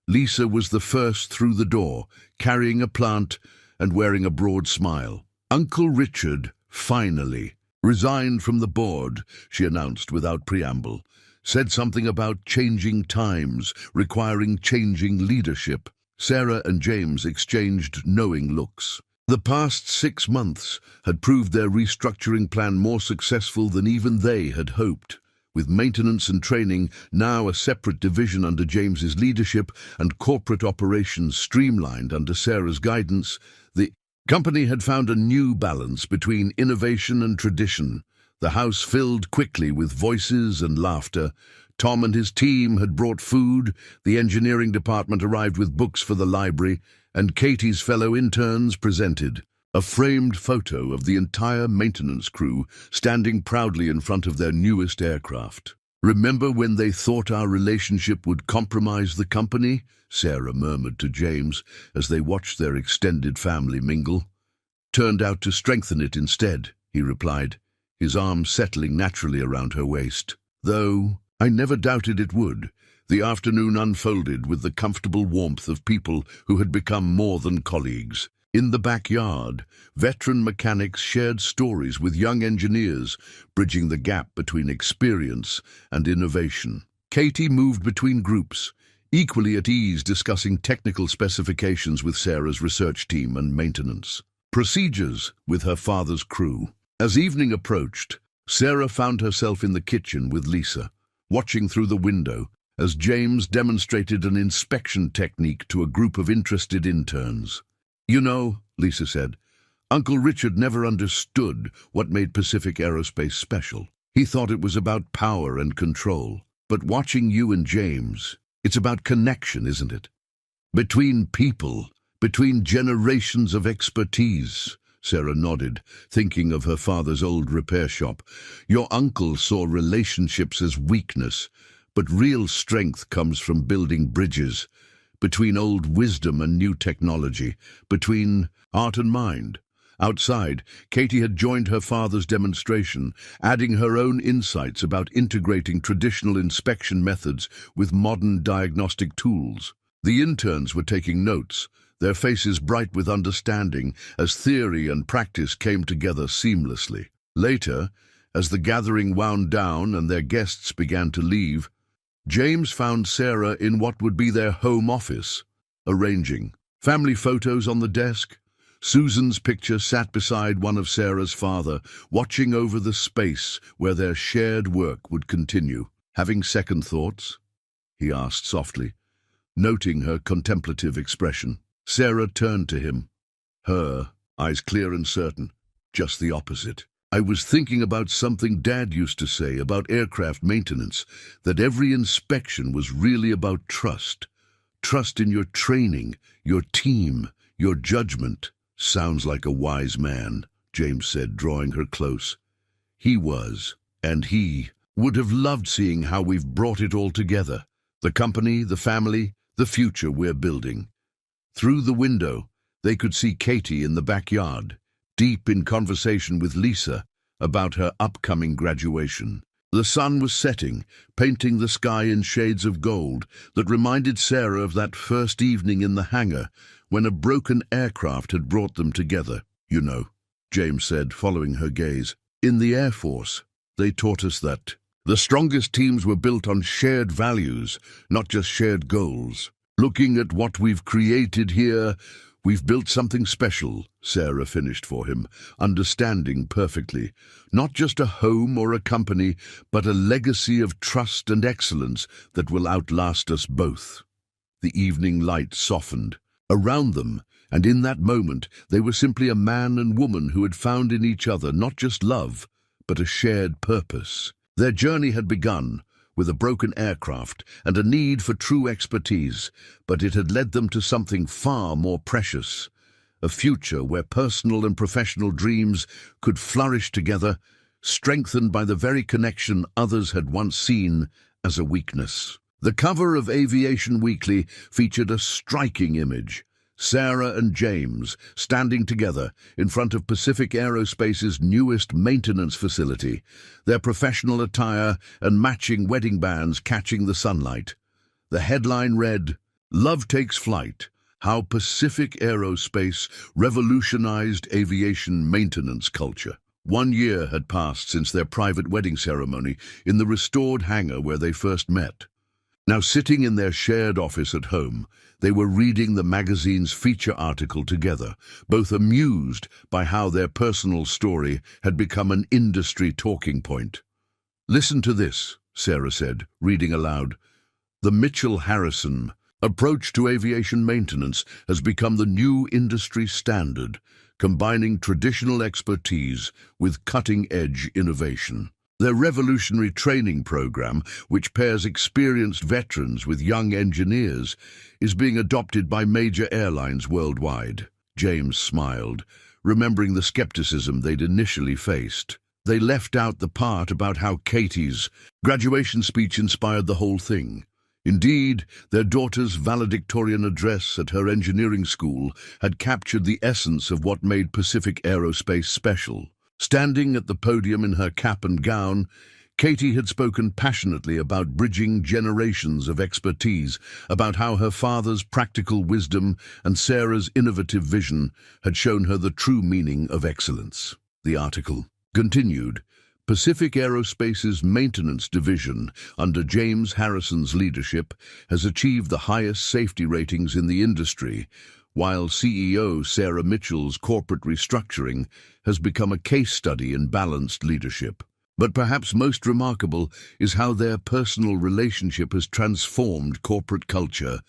Lisa was the first through the door, carrying a plant and wearing a broad smile. Uncle Richard, finally, resigned from the board, she announced without preamble. Said something about changing times, requiring changing leadership. Sarah and James exchanged knowing looks. The past 6 months had proved their restructuring plan more successful than even they had hoped. With maintenance and training now a separate division under James's leadership and corporate operations streamlined under Sarah's guidance, the company had found a new balance between innovation and tradition. The house filled quickly with voices and laughter. Tom and his team had brought food, the engineering department arrived with books for the library, and Katie's fellow interns presented a framed photo of the entire maintenance crew standing proudly in front of their newest aircraft. "Remember when they thought our relationship would compromise the company?" Sarah murmured to James as they watched their extended family mingle. "Turned out to strengthen it instead," he replied, his arms settling naturally around her waist. "Though I never doubted it would." The afternoon unfolded with the comfortable warmth of people who had become more than colleagues. In the backyard, veteran mechanics shared stories with young engineers, bridging the gap between experience and innovation. Katie moved between groups, equally at ease discussing technical specifications with Sarah's research team and maintenance procedures with her father's crew. As evening approached, Sarah found herself in the kitchen with Lisa, watching through the window as James demonstrated an inspection technique to a group of interested interns. "You know," Lisa said, "Uncle Richard never understood what made Pacific Aerospace special. He thought it was about power and control. But watching you and James, it's about connection, isn't it? Between people, between generations of expertise." Sarah nodded, thinking of her father's old repair shop. "Your uncle saw relationships as weakness, but real strength comes from building bridges between old wisdom and new technology, between art and mind." Outside, Katie had joined her father's demonstration, adding her own insights about integrating traditional inspection methods with modern diagnostic tools. The interns were taking notes, their faces bright with understanding as theory and practice came together seamlessly. Later, as the gathering wound down and their guests began to leave, James found Sarah in what would be their home office, arranging. Family photos on the desk. Susan's picture sat beside one of Sarah's father, watching over the space where their shared work would continue. "Having second thoughts?" he asked softly, noting her contemplative expression. Sarah turned to him, her eyes clear and certain. "Just the opposite. I was thinking about something Dad used to say about aircraft maintenance, that every inspection was really about trust. Trust in your training, your team, your judgment." "Sounds like a wise man," James said, drawing her close. "He was, and he would have loved seeing how we've brought it all together. The company, the family, the future we're building." Through the window, they could see Katie in the backyard, deep in conversation with Lisa about her upcoming graduation. The sun was setting, painting the sky in shades of gold that reminded Sarah of that first evening in the hangar when a broken aircraft had brought them together. "You know," James said, following her gaze, "in the Air Force, they taught us that the strongest teams were built on shared values, not just shared goals. Looking at what we've created here, we've built something special," Sarah finished for him, understanding perfectly. "Not just a home or a company, but a legacy of trust and excellence that will outlast us both." The evening light softened around them, and in that moment they were simply a man and woman who had found in each other not just love, but a shared purpose. Their journey had begun with a broken aircraft and a need for true expertise, but it had led them to something far more precious, a future where personal and professional dreams could flourish together, strengthened by the very connection others had once seen as a weakness. The cover of Aviation Weekly featured a striking image. Sarah and James standing together in front of Pacific Aerospace's newest maintenance facility, their professional attire and matching wedding bands catching the sunlight. The headline read, "Love Takes Flight, How Pacific Aerospace revolutionized aviation maintenance culture. 1 year had passed since their private wedding ceremony in the restored hangar where they first met. Now, sitting in their shared office at home, they were reading the magazine's feature article together, both amused by how their personal story had become an industry talking point. "Listen to this," Sarah said, reading aloud. "The Mitchell-Harrison approach to aviation maintenance has become the new industry standard, combining traditional expertise with cutting-edge innovation. Their revolutionary training program, which pairs experienced veterans with young engineers, is being adopted by major airlines worldwide." James smiled, remembering the skepticism they'd initially faced. They left out the part about how Katie's graduation speech inspired the whole thing. Indeed, their daughter's valedictorian address at her engineering school had captured the essence of what made Pacific Aerospace special. Standing at the podium in her cap and gown, Katie had spoken passionately about bridging generations of expertise, about how her father's practical wisdom and Sarah's innovative vision had shown her the true meaning of excellence. The article continued. Pacific Aerospace's maintenance division, under James Harrison's leadership, has achieved the highest safety ratings in the industry, while CEO Sarah Mitchell's corporate restructuring has become a case study in balanced leadership. But perhaps most remarkable is how their personal relationship has transformed corporate culture,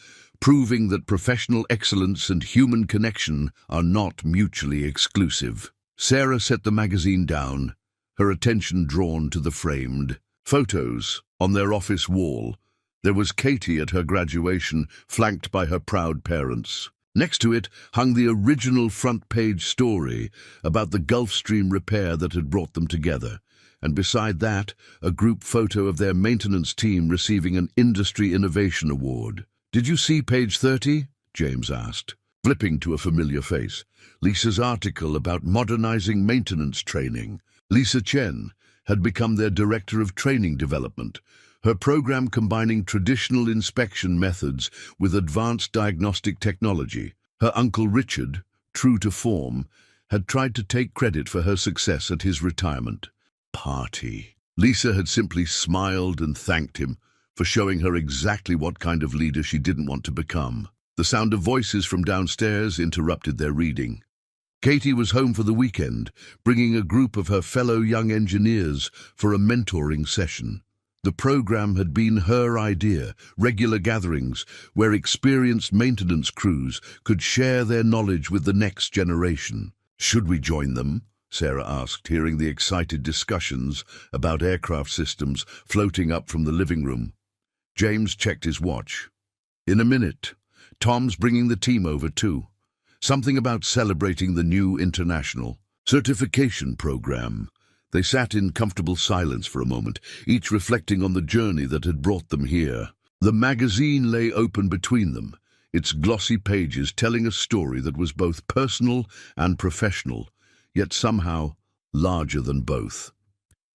proving that professional excellence and human connection are not mutually exclusive. Sarah set the magazine down, her attention drawn to the framed photos on their office wall. There was Katie at her graduation, flanked by her proud parents. Next to it hung the original front-page story about the Gulfstream repair that had brought them together, and beside that, a group photo of their maintenance team receiving an Industry Innovation Award. "Did you see page 30? James asked, flipping to a familiar face. Lisa's article about modernizing maintenance training. Lisa Chen had become their Director of Training Development, her program combining traditional inspection methods with advanced diagnostic technology. Her uncle Richard, true to form, had tried to take credit for her success at his retirement party. Lisa had simply smiled and thanked him for showing her exactly what kind of leader she didn't want to become. The sound of voices from downstairs interrupted their reading. Katie was home for the weekend, bringing a group of her fellow young engineers for a mentoring session. The program had been her idea, regular gatherings where experienced maintenance crews could share their knowledge with the next generation. "Should we join them?" Sarah asked, hearing the excited discussions about aircraft systems floating up from the living room. James checked his watch. "In a minute. Tom's bringing the team over too. Something about celebrating the new international certification program." They sat in comfortable silence for a moment, each reflecting on the journey that had brought them here. The magazine lay open between them, its glossy pages telling a story that was both personal and professional, yet somehow larger than both.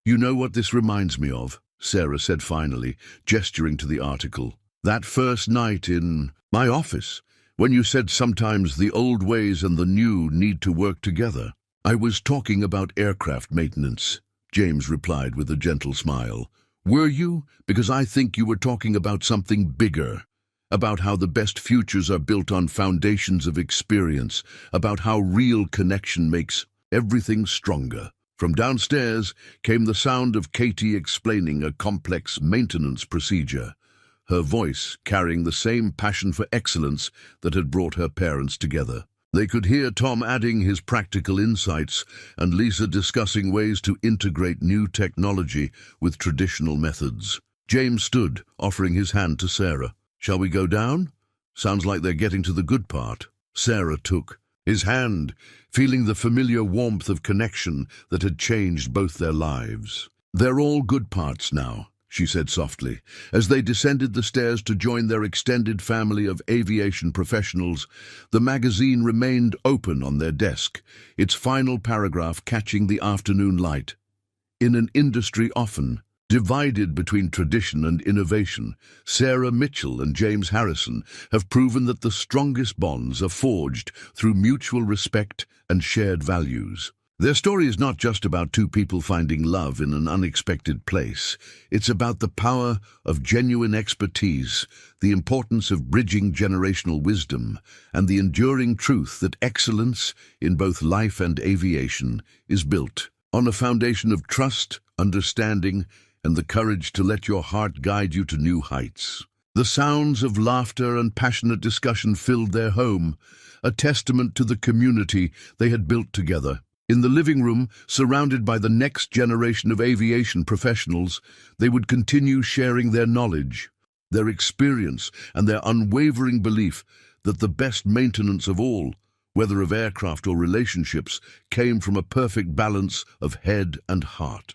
"You know what this reminds me of?" Sarah said finally, gesturing to the article. "That first night in my office, when you said sometimes the old ways and the new need to work together." "I was talking about aircraft maintenance," James replied with a gentle smile. "Were you? Because I think you were talking about something bigger, about how the best futures are built on foundations of experience, about how real connection makes everything stronger." From downstairs came the sound of Katie explaining a complex maintenance procedure, her voice carrying the same passion for excellence that had brought her parents together. They could hear Tom adding his practical insights and Lisa discussing ways to integrate new technology with traditional methods. James stood, offering his hand to Sarah. "Shall we go down? Sounds like they're getting to the good part." Sarah took his hand, feeling the familiar warmth of connection that had changed both their lives. "They're all good parts now," she said softly. As they descended the stairs to join their extended family of aviation professionals, the magazine remained open on their desk, its final paragraph catching the afternoon light. "In an industry often Divided between tradition and innovation, Sarah Mitchell and James Harrison have proven that the strongest bonds are forged through mutual respect and shared values. Their story is not just about two people finding love in an unexpected place. It's about the power of genuine expertise, the importance of bridging generational wisdom, and the enduring truth that excellence in both life and aviation is built on a foundation of trust, understanding, and the courage to let your heart guide you to new heights. The sounds of laughter and passionate discussion filled their home, a testament to the community they had built together. In the living room, surrounded by the next generation of aviation professionals, they would continue sharing their knowledge, their experience, and their unwavering belief that the best maintenance of all, whether of aircraft or relationships, came from a perfect balance of head and heart.